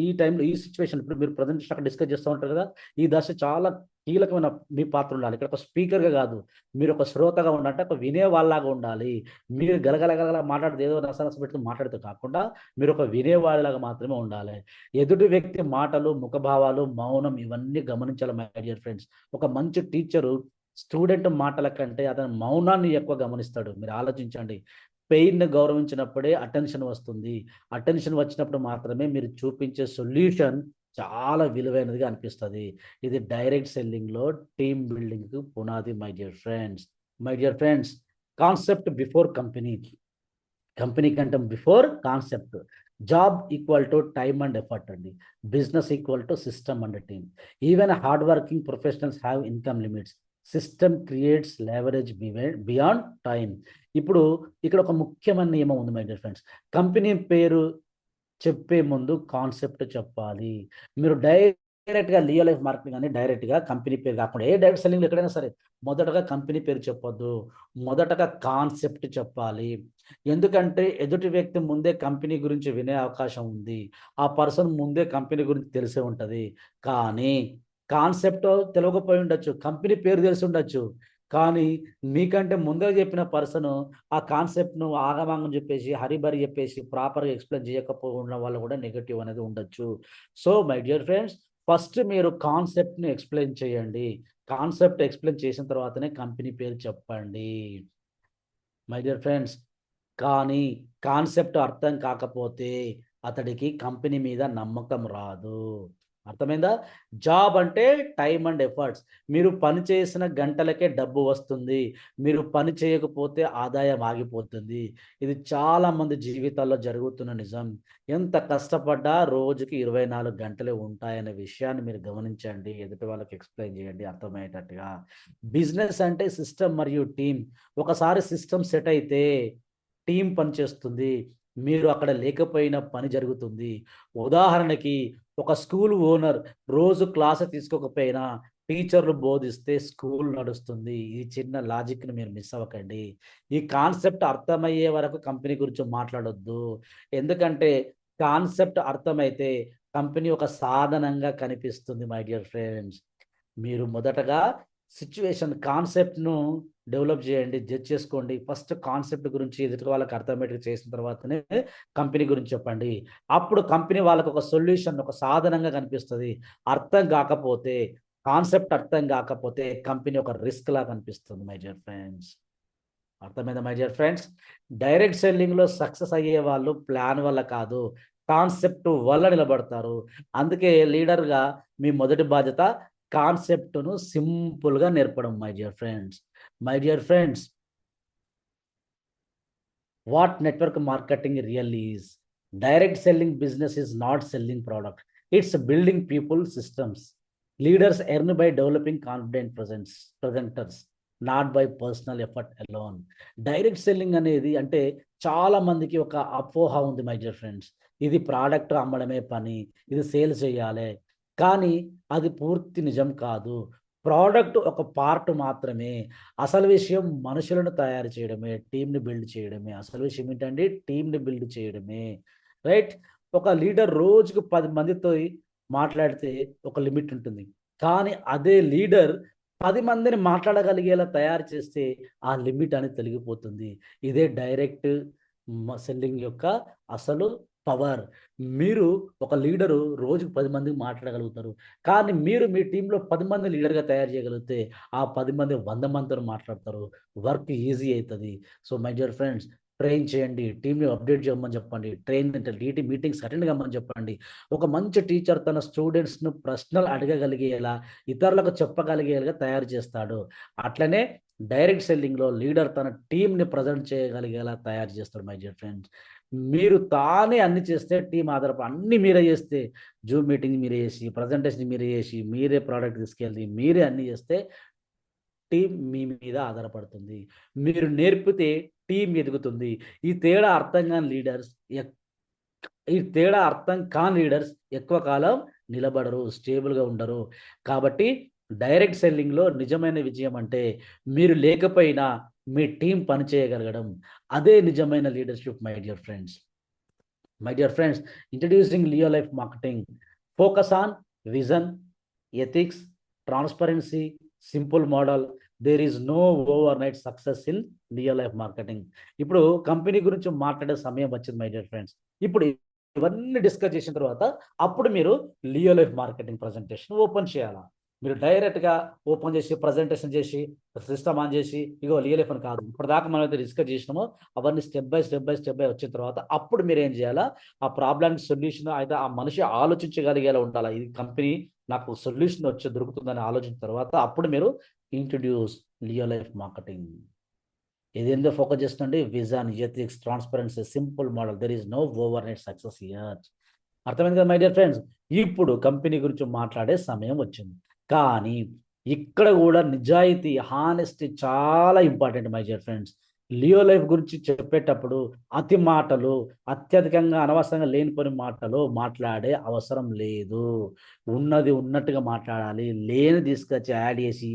ఈ టైంలో ఈ సిట్యుయేషన్ ఇప్పుడు మీరు ప్రజెంటేషన్ అక్కడ డిస్కస్ చేస్తా ఉంటారు కదా! ఈ దశ చాలా కీలకమైన మీ పాత్ర ఉండాలి. ఇక్కడ ఒక స్పీకర్‌గా కాదు. మీరు ఒక శ్రోతగా ఉండంటే ఒక వినేవాళ్ళలాగా ఉండాలి. మీరు గలగల గలగల మాట్లాడితే ఏదో నస పెట్టుకొని మాట్లాడితే కాకుండా మీరు ఒక వినేవాడిలాగా మాత్రమే ఉండాలి. ఎదుటి వ్యక్తి మాటలు, ముఖభావాలు, మౌనం ఇవన్నీ గమనించాలి మై డియర్ ఫ్రెండ్స్. ఒక మంచి టీచరు స్టూడెంట్ మాటల కంటే అతని మౌనాన్ని ఎక్కువ గమనిస్తాడు. మీరు ఆలోచించండి. పెయిన్‌ని గౌరవించినప్పుడే అటెన్షన్ వస్తుంది. అటెన్షన్ వచ్చినప్పుడు మాత్రమే మీరు చూపించే సొల్యూషన్ చాలా విలువైనదిగా అనిపిస్తది. ఇది డైరెక్ట్ సెల్లింగ్‌లో టీమ్ బిల్డింగ్‌కి పునాది my dear friends. My dear friends, concept before company. Company కంటే before concept. Job equal to time and effort అండి. Business equal to system and team. Even hard working professionals have income limits. System creates leverage beyond time. ఇప్పుడు ఇక్కడ ఒక ముఖ్యమైన నియమం ఉంది మై డియర్ ఫ్రెండ్స్. కంపెనీ పేరు చెప్పే ముందు కాన్సెప్ట్ చెప్పాలి. మీరు డైరెక్ట్‌గా రియల్ లైఫ్ మార్కెటింగ్ అని డైరెక్ట్‌గా కంపెనీ పేరు కాకుండా డైరెక్ట్ సెల్లింగ్‌లో ఎక్కడైనా సరే మొదటగా కంపెనీ పేరు చెప్పొద్దు. మొదటగా కాన్సెప్ట్ చెప్పాలి. ఎందుకంటే ఎదుటి వ్యక్తి ముందే కంపెనీ గురించి వినే అవకాశం ఉంది. ఆ పర్సన్ ముందే కంపెనీ గురించి తెలిసే ఉంటది. కానీ కాన్సెప్ట్ తెలవకపోయి ఉండొచ్చు. కంపెనీ పేరు తెలిసి ఉండొచ్చు. కానీ మీకంటే ముందుగా చెప్పిన పర్సను ఆ కాన్సెప్ట్‌ను ఆగమాగం చెప్పేసి, హరీబరీ చెప్పేసి, ప్రాపర్‌గా ఎక్స్‌ప్లెయిన్ చేయకపోవడం వల్ల కూడా నెగెటివ్ అనేది ఉండొచ్చు. So, my dear friends, first మీరు కాన్సెప్ట్‌ని ఎక్స్‌ప్లెయిన్ చేయండి. కాన్సెప్ట్ ఎక్స్‌ప్లెయిన్ చేసిన తర్వాతనే కంపెనీ పేరు చెప్పండి. మై డియర్ ఫ్రెండ్స్, కానీ కాన్సెప్ట్ అర్థం కాకపోతే అతడికి కంపెనీ మీద నమ్మకం రాదు. అర్థమైందా? జాబ్ అంటే టైమ్ అండ్ ఎఫర్ట్స్. మీరు పని చేసిన గంటలకే డబ్బు వస్తుంది. మీరు పని చేయకపోతే ఆదాయం ఆగిపోతుంది. ఇది చాలా మంది జీవితాల్లో జరుగుతున్న నిజం. ఎంత కష్టపడ్డా రోజుకి 24 గంటలే ఉంటాయనే విషయాన్ని మీరు గమనించండి. ఎదుటి వాళ్ళకి ఎక్స్‌ప్లెయిన్ చేయండి అర్థమయ్యేటట్టుగా. బిజినెస్ అంటే సిస్టమ్ మరియు టీమ్. ఒకసారి సిస్టమ్ సెట్ అయితే టీమ్ పనిచేస్తుంది. మీరు అక్కడ లేకపోయినా పని జరుగుతుంది. ఉదాహరణకి ఒక స్కూల్ ఓనర్ రోజు క్లాస్ తీసుకోకపోయినా టీచర్లు బోధిస్తే స్కూల్ నడుస్తుంది. ఈ చిన్న లాజిక్‌ని మీరు మిస్ అవ్వకండి. ఈ కాన్సెప్ట్ అర్థమయ్యే వరకు కంపెనీ గురించి మాట్లాడొద్దు. ఎందుకంటే కాన్సెప్ట్ అర్థమైతే కంపెనీ ఒక సాధనంగా కనిపిస్తుంది మై డియర్ ఫ్రెండ్స్. మీరు మొదటగా కాన్సెప్ట్‌ను డెవలప్ చేయండి, జడ్జ్ చేసుకోండి. ఫస్ట్ కాన్సెప్ట్ గురించి ఎదుటి వాళ్ళకి అర్థమయ్యేట్టు చేసిన తర్వాతనే కంపెనీ గురించి చెప్పండి. అప్పుడు కంపెనీ వాళ్ళకి ఒక సొల్యూషన్, ఒక సాధనంగా కనిపిస్తుంది. అర్థం కాకపోతే, కాన్సెప్ట్ అర్థం కాకపోతే కంపెనీ ఒక రిస్క్ లా కనిపిస్తుంది మై డియర్ ఫ్రెండ్స్. అర్థమైందా మై డియర్ ఫ్రెండ్స్? డైరెక్ట్ సెల్లింగ్లో సక్సెస్ అయ్యే వాళ్ళు ప్లాన్ వల్ల కాదు, కాన్సెప్ట్ వల్ల నిలబడతారు. అందుకే లీడర్గా మీ మొదటి బాధ్యత కాన్సెప్ట్ను సింపుల్గా నేర్పడం my dear friends. My dear friends, what network marketing really is. Direct selling business is not selling product. It's building people systems. Leaders earn by developing confident presenters, not by personal effort alone. Direct selling అనేది అంటే చాలా మందికి ఒక అపోహ ఉంది మై డియర్ ఫ్రెండ్స్. ఇది ప్రోడక్ట్ అమ్మడమే పని, ఇది సేల్ చేయాలి. కానీ అది పూర్తి నిజం కాదు. ప్రోడక్ట్ ఒక పార్ట్ మాత్రమే. అసలు విషయం మనుషులను తయారు చేయడమే, టీమ్‌ని బిల్డ్ చేయడమే. అసలు విషయం ఏంటండి? టీమ్‌ని బిల్డ్ చేయడమే. రైట్? ఒక లీడర్ రోజుకు 10 మందితో మాట్లాడితే ఒక లిమిట్ ఉంటుంది. కానీ అదే లీడర్ 10 మందిని మాట్లాడగలిగేలా తయారు చేస్తే ఆ లిమిట్ అనేది తొలగిపోతుంది. ఇదే డైరెక్ట్ సెల్లింగ్ యొక్క అసలు పవర్. మీరు ఒక లీడరు రోజుకు 10 మందికి మాట్లాడగలుగుతారు. కానీ మీరు మీ టీంలో 10 మంది లీడర్‌గా తయారు చేయగలిగితే, ఆ 10 మంది 100 మందితో మాట్లాడతారు. వర్క్ ఈజీ అయితది. So my dear friends, train చేయండి. టీమ్‌ని అప్డేట్ చేయమని చెప్పండి. ట్రైన్ అంటే మీటింగ్స్ అటెండ్ కమ్మని చెప్పండి. ఒక మంచి టీచర్ తన స్టూడెంట్స్‌ను ప్రశ్నలు అడగగలిగేలా, ఇతరులకు చెప్పగలిగేలాగా తయారు చేస్తాడు. అట్లనే డైరెక్ట్ సెల్లింగ్‌లో లీడర్ తన టీమ్‌ని ప్రెజెంట్ చేయగలిగేలా తయారు చేస్తాడు మై డియర్ ఫ్రెండ్స్. మీరు తానే అన్ని చేస్తే టీమ్ ఆధారపడి అన్నీ మీరే చేస్తే, జూమ్ మీటింగ్ మీరే చేసి, ప్రజెంటేషన్ మీరే చేసి, మీరే ప్రోడక్ట్ తీసుకెళ్ళి, మీరే అన్నీ చేస్తే టీమ్ మీ మీద ఆధారపడుతుంది. మీరు నేర్పితే టీమ్ ఎదుగుతుంది. ఈ తేడా అర్థం కాని లీడర్స్ ఎక్కువ కాలం నిలబడరు, స్టేబుల్‌గా ఉండరు. కాబట్టి డైరెక్ట్ సెల్లింగ్‌లో నిజమైన విజయం అంటే మీరు లేకపోయినా మీ టీమ్ పని చేయగలగడం. అదే నిజమైన leadership my dear friends. My dear friends, introducing Leo Life Marketing. Focus on vision, ethics, transparency, simple model. There is no overnight success in Leo Life Marketing. ఇప్పుడు కంపెనీ గురించి మాట్లాడే సమయం వచ్చింది మై డియర్ ఫ్రెండ్స్. ఇప్పుడు ఇవన్నీ డిస్కస్ చేసిన తర్వాత అప్పుడు మీరు Leo life marketing presentation open చేయాలా. మీరు డైరెక్ట్‌గా ఓపెన్ చేసి ప్రజెంటేషన్ చేసి సిస్టమ్ ఆన్ చేసి ఇగో లియో లైఫ్ అని కాదు. ఇప్పటిదాకా మనం అయితే డిస్కస్ చేసినామో అవన్నీ స్టెప్ బై వచ్చిన తర్వాత అప్పుడు మీరేం చేయాలా, ఆ ప్రాబ్లమ్‌కి సొల్యూషన్ అయితే ఆ మనిషి ఆలోచించగలిగేలా ఉండాలా. ఇది కంపెనీ నాకు సొల్యూషన్ దొరుకుతుందని ఆలోచించిన తర్వాత అప్పుడు మీరు ఇంట్రొడ్యూస్ లియో లైఫ్ మార్కెటింగ్. ఇదేందో ఫోకస్ చేస్తుందండి, vision, ethics, transparency, simple model. There is no overnight success here. అర్థమైంది కదా మై డియర్ ఫ్రెండ్స్? ఇప్పుడు కంపెనీ గురించి మాట్లాడే సమయం వచ్చింది. కానీ ఇక్కడ కూడా నిజాయితీ, హానెస్టీ చాలా important my dear friends. Leo life గురించి చెప్పేటప్పుడు అతి మాటలు, అత్యధికంగా అనవసరంగా లేనిపోని మాటలు మాట్లాడే అవసరం లేదు. ఉన్నది ఉన్నట్టుగా మాట్లాడాలి. లేని తీసుకొచ్చి యాడ్ చేసి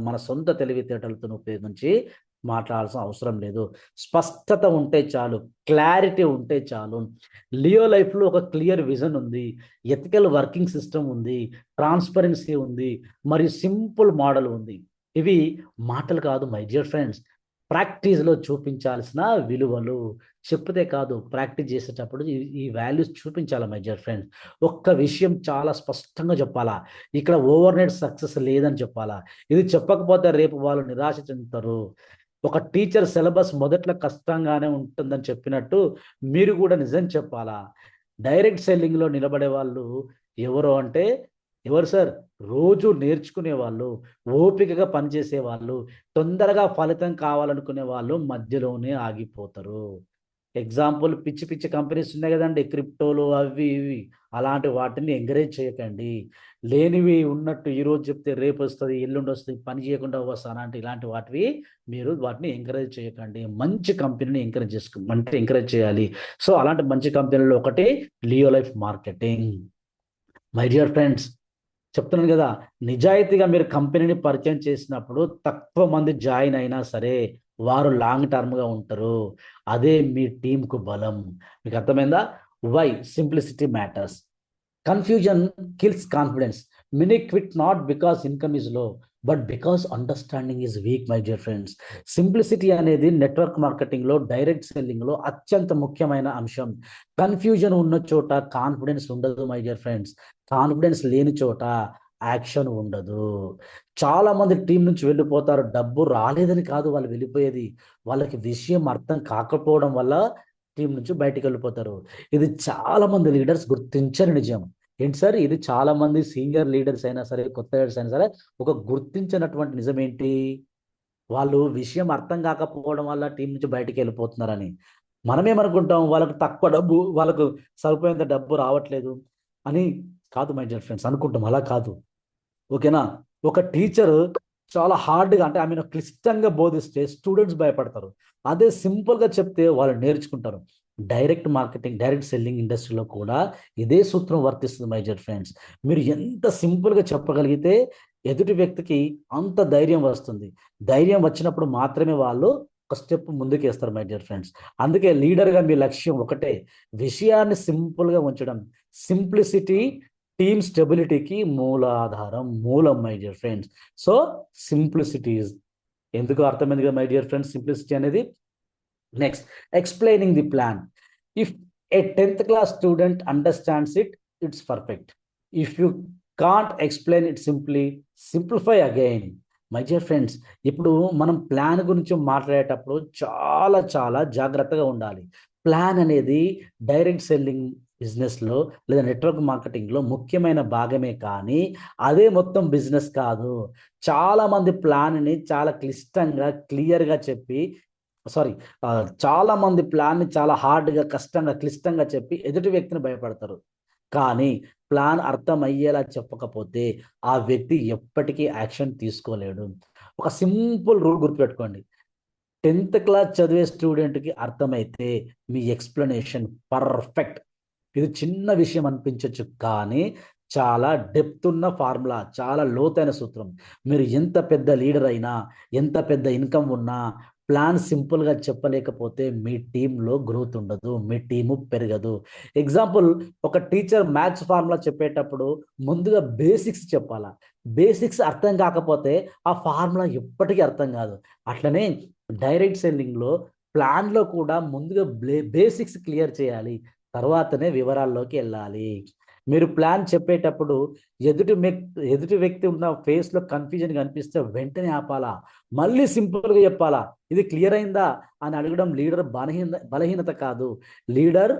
మన సొంత తెలివితేటలతో ఉపయోగించి మాట్లాడాల్సిన అవసరం లేదు. స్పష్టత ఉంటే చాలు, క్లారిటీ ఉంటే చాలు. లియో లైఫ్‌లో ఒక క్లియర్ విజన్ ఉంది, ఎథికల్ వర్కింగ్ సిస్టమ్ ఉంది, ట్రాన్స్పరెన్సీ ఉంది, మరియు సింపుల్ మోడల్ ఉంది. ఇవి మాటలు కాదు మై డియర్ ఫ్రెండ్స్, ప్రాక్టీస్‌లో చూపించాల్సిన విలువలు. చెప్తే కాదు, ప్రాక్టీస్ చేసేటప్పుడు ఈ వాల్యూస్ చూపించాలి మై డియర్ ఫ్రెండ్స్. ఒక్క విషయం చాలా స్పష్టంగా చెప్పాలా, ఇక్కడ ఓవర్ నైట్ సక్సెస్ లేదని చెప్పాలా. ఇది చెప్పకపోతే రేపు వాళ్ళు నిరాశ చెందుతారు. ఒక టీచర్ సిలబస్ మొదట్లో కష్టంగానే ఉంటుందని చెప్పినట్టు మీరు కూడా నిజం చెప్పాలా. డైరెక్ట్ సెల్లింగ్‌లో నిలబడే వాళ్ళు ఎవరు అంటే, ఎవరు సార్? రోజు నేర్చుకునే వాళ్ళు, ఓపికగా పనిచేసే వాళ్ళు, తొందరగా ఫలితం కావాలనుకునే వాళ్ళు మధ్యలోనే ఆగిపోతారు. ఎగ్జాంపుల్ పిచ్చి పిచ్చి కంపెనీస్ ఉన్నాయి కదండీ! క్రిప్టోలు అవి ఇవి. అలాంటి వాటిని ఎంకరేజ్ చేయకండి. లేనివి ఉన్నట్టు ఈరోజు చెప్తే రేపొస్తది, ఎల్లుండొస్తది, పని చేయకుండా వస్తాను అంటే ఇలాంటి వాటివి మీరు వాటిని ఎంకరేజ్ చేయకండి. మంచి కంపెనీని ఎంకరేజ్ చేయాలి. సో, అలాంటి మంచి కంపెనీలో ఒకటి Leo life marketing. My dear friends, చెప్తున్నాను కదా! నిజాయితీగా మీరు కంపెనీని పరిచయం చేసినప్పుడు తక్కువ మంది జాయిన్ అయినా సరే వారు లాంగ్ టర్మ్‌గా ఉంటారు. అదే మీ టీమ్‌కు బలం. మీకు అర్థమైందా? Why? Simplicity matters. Confusion kills confidence. Many quit not because income is low, but because understanding is weak my dear friends. Simplicity అనేది నెట్వర్క్ మార్కెటింగ్లో, డైరెక్ట్ సెల్లింగ్లో అత్యంత ముఖ్యమైన అంశం. కన్ఫ్యూజన్ ఉన్న చోట కాన్ఫిడెన్స్ ఉండదు మై డియర్ ఫ్రెండ్స్. కాన్ఫిడెన్స్ లేని చోట యాక్షన్ ఉండదు. చాలా మంది టీం నుంచి వెళ్ళిపోతారు. డబ్బు రాలేదని కాదు వాళ్ళు వెళ్ళిపోయేది, వాళ్ళకి విషయం అర్థం కాకపోవడం వల్ల టీం నుంచి బయటికి వెళ్ళిపోతారు. ఇది చాలా మంది లీడర్స్ గుర్తించని నిజం. ఏంటి సార్ ఇది? చాలా మంది సీనియర్ లీడర్స్ అయినా సరే, కొత్త లీడర్స్ అయినా సరే ఒక గుర్తించినటువంటి నిజం ఏంటి? వాళ్ళు విషయం అర్థం కాకపోవడం వల్ల టీం నుంచి బయటికి వెళ్ళిపోతున్నారని. మనమేమనుకుంటాం, వాళ్ళకు తక్కువ డబ్బు, వాళ్ళకు సరిపోయేంత డబ్బు రావట్లేదు అని కాదు మై డియర్ ఫ్రెండ్స్, అనుకుంటాం. అలా కాదు, ఓకేనా? ఒక టీచర్ చాలా హార్డ్గా, అంటే ఆమెను క్లిష్టంగా బోధిస్తే స్టూడెంట్స్ భయపడతారు. అదే సింపుల్గా చెప్తే వాళ్ళు నేర్చుకుంటారు. డైరెక్ట్ మార్కెటింగ్, డైరెక్ట్ సెల్లింగ్ ఇండస్ట్రీలో కూడా ఇదే సూత్రం వర్తిస్తుంది మై డియర్ ఫ్రెండ్స్. మీరు ఎంత సింపుల్గా చెప్పగలిగితే ఎదుటి వ్యక్తికి అంత ధైర్యం వస్తుంది. ధైర్యం వచ్చినప్పుడు మాత్రమే వాళ్ళు ఒక స్టెప్ ముందుకు వేస్తారు మై డియర్ ఫ్రెండ్స్. అందుకే లీడర్గా మీ లక్ష్యం ఒకటే, విషయాన్ని సింపుల్గా ఉంచడం. సింప్లిసిటీ టీమ్ స్టెబిలిటీకి మూలాధారం, మూలం my dear friends. So simplicity ఎందుకు అర్థమైంది కదా మై డియర్ ఫ్రెండ్స్, సింప్లిసిటీ అనేది. Next, explaining the plan. If A 10th class student understands it, it's perfect. If you can't explain it simply, simplify again. My dear friends, ఇప్పుడు మనం ప్లాన్ గురించి మాట్లాడేటప్పుడు చాలా చాలా జాగ్రత్తగా ఉండాలి. ప్లాన్ అనేది డైరెక్ట్ సెల్లింగ్ బిజినెస్లో లేదా నెట్వర్క్ మార్కెటింగ్లో ముఖ్యమైన భాగమే, కానీ అదే మొత్తం బిజినెస్ కాదు. చాలా మంది ప్లాన్ని చాలా క్లిష్టంగా, క్లియర్గా చెప్పి, సారీ, చాలా మంది ప్లాన్ని చాలా హార్డ్గా, కష్టంగా, క్లిష్టంగా చెప్పి ఎదుటి వ్యక్తిని భయపడతారు. కానీ ప్లాన్ అర్థం అయ్యేలా చెప్పకపోతే ఆ వ్యక్తి ఎప్పటికీ యాక్షన్ తీసుకోలేడు. ఒక సింపుల్ రూల్ గుర్తుపెట్టుకోండి. 10th క్లాస్ చదివే స్టూడెంట్కి అర్థమైతే మీ ఎక్స్ప్లెనేషన్ పర్ఫెక్ట్. ఇది చిన్న విషయం అనిపించవచ్చు, కానీ చాలా డెప్త్ ఉన్న ఫార్ములా, చాలా లోతైన సూత్రం. మీరు ఎంత పెద్ద లీడర్ అయినా, ఎంత పెద్ద ఇన్కమ్ ఉన్నా, ప్లాన్ సింపుల్గా చెప్పలేకపోతే మీ టీంలో గ్రోత్ ఉండదు, మీ టీము పెరగదు. ఎగ్జాంపుల్, ఒక టీచర్ మ్యాథ్స్ ఫార్ములా చెప్పేటప్పుడు ముందుగా బేసిక్స్ చెప్పాలా. బేసిక్స్ అర్థం కాకపోతే ఆ ఫార్ములా ఎప్పటికీ అర్థం కాదు. అట్లనే డైరెక్ట్ సెల్లింగ్లో ప్లాన్లో కూడా ముందుగా బేసిక్స్ క్లియర్ చేయాలి, తర్వాతనే వివరాల్లోకి వెళ్ళాలి. మీరు ప్లాన్ చెప్పేటప్పుడు ఎదుటి వ్యక్తి ఉన్న ఫేస్లో కన్ఫ్యూజన్ కనిపిస్తే వెంటనే ఆపాలా, మళ్ళీ సింపుల్గా చెప్పాలా. ఇది క్లియర్ అయిందా అని అడగడం లీడర్ బలహీనత కాదు. లీడర్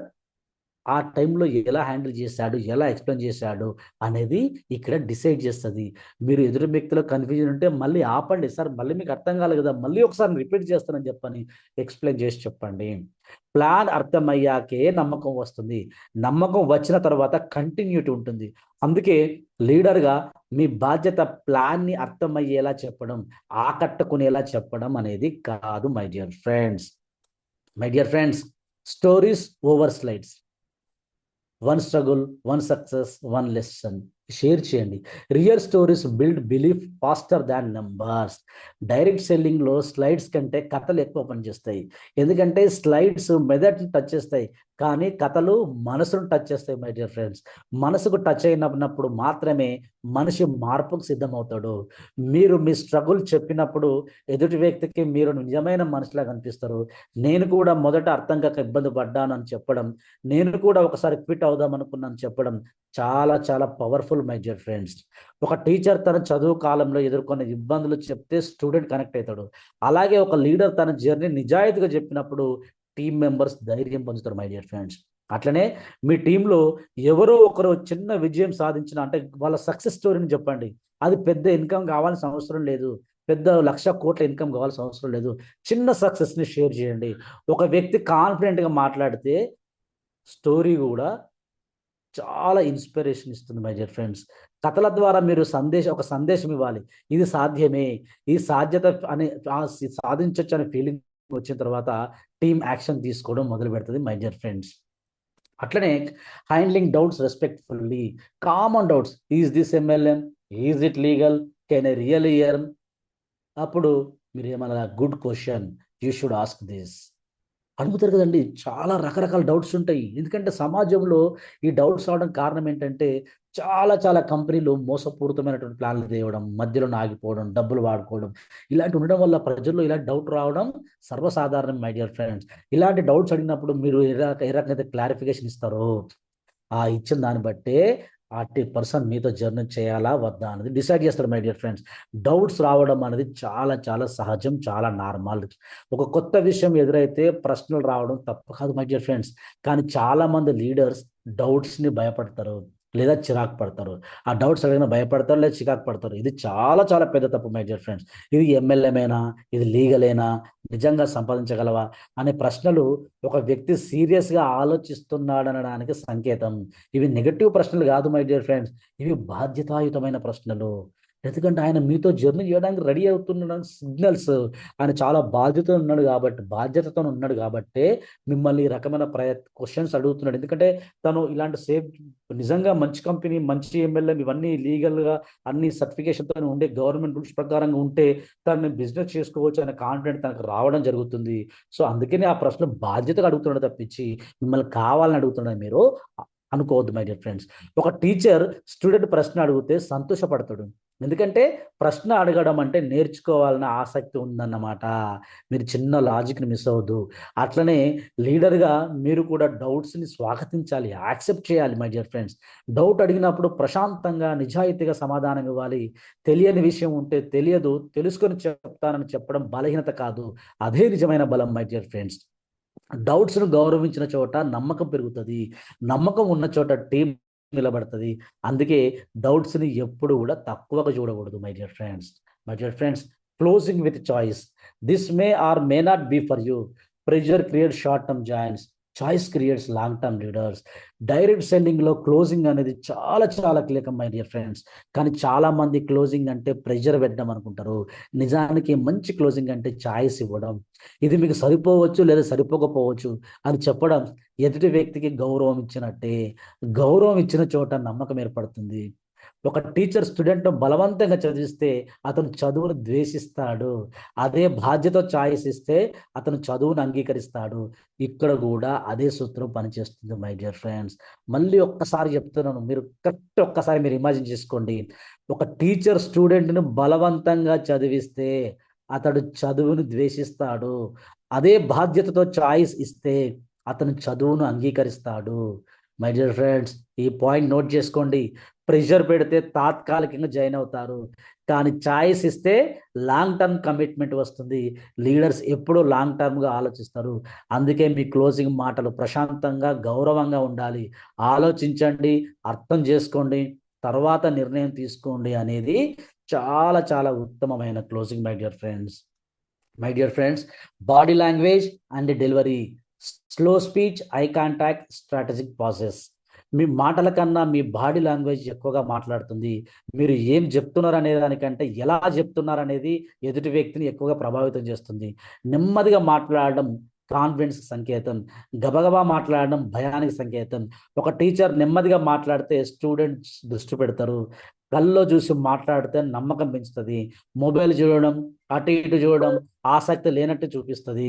ఆ టైంలో ఎలా హ్యాండిల్ చేశాడు, ఎలా ఎక్స్ప్లెయిన్ చేశాడు అనేది ఇక్కడ డిసైడ్ చేస్తుంది. మీరు ఎదురు వ్యక్తిలో కన్ఫ్యూజన్ ఉంటే మళ్ళీ ఆపండి. సార్ మళ్ళీ మీకు అర్థం కాలేదు కదా, మళ్ళీ ఒకసారి రిపీట్ చేస్తానని చెప్పని ఎక్స్ప్లెయిన్ చేసి చెప్పండి. ప్లాన్ అర్థమయ్యాకే నమ్మకం వస్తుంది. నమ్మకం వచ్చిన తర్వాత కంటిన్యూటీ ఉంటుంది. అందుకే లీడర్గా మీ బాధ్యత ప్లాన్ని అర్థమయ్యేలా చెప్పడం, ఆకట్టుకునేలా చెప్పడం అనేది కాదు my dear friends. My dear friends, stories over slides. One struggle, one success, one lesson. Share చేయండి. Real stories build belief faster than numbers. Direct సెల్లింగ్లో స్లైడ్స్ కంటే కథలు ఎక్కువ పనిచేస్తాయి. ఎందుకంటే స్లైడ్స్ మెదడుని టచ్ చేస్తాయి, కానీ కథలు మనసును టచ్ చేస్తాయి మై డియర్ ఫ్రెండ్స్. మనసుకు టచ్ అయినప్పుడు మాత్రమే మనిషి మార్పుకు సిద్ధమవుతాడు. మీరు మీ స్ట్రగుల్ చెప్పినప్పుడు ఎదుటి వ్యక్తికి మీరు నిజమైన మనిషిలా కనిపిస్తారు. నేను కూడా మొదట అర్థం కాక ఇబ్బంది పడ్డాను అని చెప్పడం, నేను కూడా ఒకసారి క్విట్ అవుదాం అనుకున్నాను చెప్పడం చాలా చాలా పవర్ఫుల్ మై డియర్ ఫ్రెండ్స్. ఒక టీచర్ తన చదువు కాలంలో ఎదుర్కొన్న ఇబ్బందులు చెప్తే స్టూడెంట్ కనెక్ట్ అవుతాడు. అలాగే ఒక లీడర్ తన జర్నీ నిజాయితీగా చెప్పినప్పుడు టీం మెంబర్స్ ధైర్యం పొందుతారు మై డియర్ ఫ్రెండ్స్. అట్లనే మీ టీంలో ఎవరో ఒకరు చిన్న విజయం సాధించిన, అంటే వాళ్ళ సక్సెస్ స్టోరీని చెప్పండి. అది పెద్ద ఇన్కమ్ కావాల్సిన అవసరం లేదు, పెద్ద 1,00,00,000 ఇన్కమ్ కావాల్సిన అవసరం లేదు. చిన్న సక్సెస్ని షేర్ చేయండి. ఒక వ్యక్తి కాన్ఫిడెంట్గా మాట్లాడితే స్టోరీ కూడా చాలా ఇన్స్పిరేషన్ ఇస్తుంది మై డియర్ ఫ్రెండ్స్. కథల ద్వారా మీరు ఒక సందేశం ఇవ్వాలి. ఇది సాధ్యమే, ఈ సాధ్యత అనే సాధించవచ్చు అనే ఫీలింగ్ వచ్చిన తర్వాత టీమ్ యాక్షన్ తీసుకోవడం మొదలు పెడుతుంది మై డియర్ ఫ్రెండ్స్. అట్లనే handling doubts respectfully. Common doubts, is this MLM, is it legal, can I real earn. అప్పుడు మీరు ఏమన్నా, good question, you should ask this. అడుగుతారు కదండి. చాలా రకరకాల డౌట్స్ ఉంటాయి. ఎందుకంటే సమాజంలో ఈ డౌట్స్ రావడం కారణం ఏంటంటే, చాలా చాలా కంపెనీలు మోసపూరితమైనటువంటి ప్లాన్లు తేవడం, మధ్యలోనే ఆగిపోవడం, డబ్బులు వాడుకోవడం, ఇలాంటివి ఉండడం వల్ల ప్రజల్లో ఇలాంటి డౌట్ రావడం సర్వసాధారణం మై డియర్ ఫ్రెండ్స్. ఇలాంటి డౌట్స్ అడిగినప్పుడు మీరు ఏ రకంగా క్లారిఫికేషన్ ఇస్తారో, ఆ ఇచ్చిన దాన్ని బట్టే అట్టి పర్సన్ మీతో జర్నీ చేయాలా వద్దా అనేది డిసైడ్ చేస్తాడు మై డియర్ ఫ్రెండ్స్. డౌట్స్ రావడం అనేది చాలా చాలా సహజం, చాలా నార్మల్. ఒక కొత్త విషయం ఎదురైతే ప్రశ్నలు రావడం తప్పు కాదు మై డియర్ ఫ్రెండ్స్. కానీ చాలా మంది లీడర్స్ డౌట్స్ని భయపడతారు లేదా చిరాకు పడతారు. ఆ డౌట్స్ అడిగిన భయపడతారు లేదా చికాకు పడతారు. ఇది చాలా చాలా పెద్ద తప్పు మై డియర్ ఫ్రెండ్స్. ఇది ఎంఎల్ఏమేనా, ఇది లీగలేనా, నిజంగా సంపాదించగలవా అనే ప్రశ్నలు ఒక వ్యక్తి సీరియస్గా ఆలోచిస్తున్నాడనడానికి సంకేతం. ఇవి నెగటివ్ ప్రశ్నలు కాదు మై డియర్ ఫ్రెండ్స్. ఇవి బాధ్యతాయుతమైన ప్రశ్నలు. ఎందుకంటే ఆయన మీతో జర్నీ చేయడానికి రెడీ అవుతున్న సిగ్నల్స్. ఆయన చాలా బాధ్యతతో ఉన్నాడు కాబట్టే మిమ్మల్ని ఈ రకమైన క్వశ్చన్స్ అడుగుతున్నాడు. ఎందుకంటే తను ఇలాంటి నిజంగా మంచి కంపెనీ, మంచి ఎమ్మెల్యే, ఇవన్నీ లీగల్గా అన్ని సర్టిఫికేషన్తో ఉండే గవర్నమెంట్ రూల్స్ ప్రకారంగా ఉంటే తను బిజినెస్ చేసుకోవచ్చు అనే కాన్ఫిడెంట్ తనకు రావడం జరుగుతుంది. సో అందుకని ఆ ప్రశ్న బాధ్యతగా అడుగుతున్నాడు తప్పించి మిమ్మల్ని కావాలని అడుగుతున్నాడు మీరు అనుకోవద్దు మై డియర్ ఫ్రెండ్స్. ఒక టీచర్ స్టూడెంట్ ప్రశ్న అడిగితే సంతోషపడతాడు. ఎందుకంటే ప్రశ్న అడగడం అంటే నేర్చుకోవాలన్న ఆసక్తి ఉందన్నమాట. మీరు చిన్న లాజిక్ని మిస్ అవ్వద్దు. అట్లనే లీడర్గా మీరు కూడా డౌట్స్ని స్వాగతించాలి, యాక్సెప్ట్ చేయాలి మై డియర్ ఫ్రెండ్స్. డౌట్ అడిగినప్పుడు ప్రశాంతంగా నిజాయితీగా సమాధానం ఇవ్వాలి. తెలియని విషయం ఉంటే తెలియదు, తెలుసుకొని చెప్తానని చెప్పడం బలహీనత కాదు, అదే నిజమైన బలం మై డియర్ ఫ్రెండ్స్. డౌట్స్ను గౌరవించిన చోట నమ్మకం పెరుగుతుంది, నమ్మకం ఉన్న చోట టీం నిలబడుతుంది. అందుకే డౌట్స్ని ఎప్పుడు కూడా తక్కువగా చూడకూడదు my dear friends. My dear friends, closing with choice. This may or may not be for you. Pressure create short term joins, choice creates long term leaders. Direct సెల్లింగ్లో క్లోజింగ్ అనేది చాలా చాలా కీలకం మై డియర్ ఫ్రెండ్స్. కానీ చాలా మంది క్లోజింగ్ అంటే ప్రెషర్ పెట్టడం అనుకుంటారు. నిజానికి మంచి క్లోజింగ్ అంటే చాయిస్ ఇవ్వడం. ఇది మీకు సరిపోవచ్చు లేదా సరిపోకపోవచ్చు అని చెప్పడం ఎదుటి వ్యక్తికి గౌరవం ఇచ్చినట్టే. గౌరవం ఇచ్చిన చోట నమ్మకం ఏర్పడుతుంది. ఒక టీచర్ స్టూడెంట్ బలవంతంగా చదివిస్తే అతను చదువును ద్వేషిస్తాడు. అదే బాధ్యత చాయిస్ ఇస్తే అతను చదువును అంగీకరిస్తాడు. ఇక్కడ కూడా అదే సూత్రం పనిచేస్తుంది మై డియర్ ఫ్రెండ్స్. మళ్ళీ ఒక్కసారి చెప్తున్నాను, మీరు కరెక్ట్ ఒక్కసారి మీరు ఇమాజిన్ చేసుకోండి. ఒక టీచర్ స్టూడెంట్ను బలవంతంగా చదివిస్తే అతడు చదువును ద్వేషిస్తాడు. అదే బాధ్యతతో చాయిస్ ఇస్తే అతను చదువును అంగీకరిస్తాడు. మై డియర్ ఫ్రెండ్స్, ఈ పాయింట్ నోట్ చేసుకోండి. ప్రెషర్ పెడితే తాత్కాలికంగా జాయిన్ అవుతారు, కానీ చాయిస్ ఇస్తే లాంగ్ టర్మ్ కమిట్మెంట్ వస్తుంది. లీడర్స్ ఎప్పుడూ లాంగ్ టర్మ్గా ఆలోచిస్తారు. అందుకే మీ క్లోజింగ్ మాటలు ప్రశాంతంగా గౌరవంగా ఉండాలి. ఆలోచించండి, అర్థం చేసుకోండి, తర్వాత నిర్ణయం తీసుకోండి అనేది చాలా చాలా ఉత్తమమైన closing my dear friends. My dear friends, body language and delivery, slow speech, eye contact, strategic pauses. మీ మాటల కన్నా మీ బాడీ లాంగ్వేజ్ ఎక్కువగా మాట్లాడుతుంది. మీరు ఏం చెప్తున్నారు అనే దానికంటే ఎలా చెప్తున్నారు అనేది ఎదుటి వ్యక్తిని ఎక్కువగా ప్రభావితం చేస్తుంది. నెమ్మదిగా మాట్లాడడం కాన్ఫిడెన్స్ సంకేతం, గబగబా మాట్లాడడం భయానికి సంకేతం. ఒక టీచర్ నెమ్మదిగా మాట్లాడితే స్టూడెంట్స్ దృష్టి పెడతారు. కళ్ళలో చూసి మాట్లాడితే నమ్మకం పెంచుతుంది. మొబైల్ చూడడం, అటు ఇటు చూడడం ఆసక్తి లేనట్టు చూపిస్తుంది.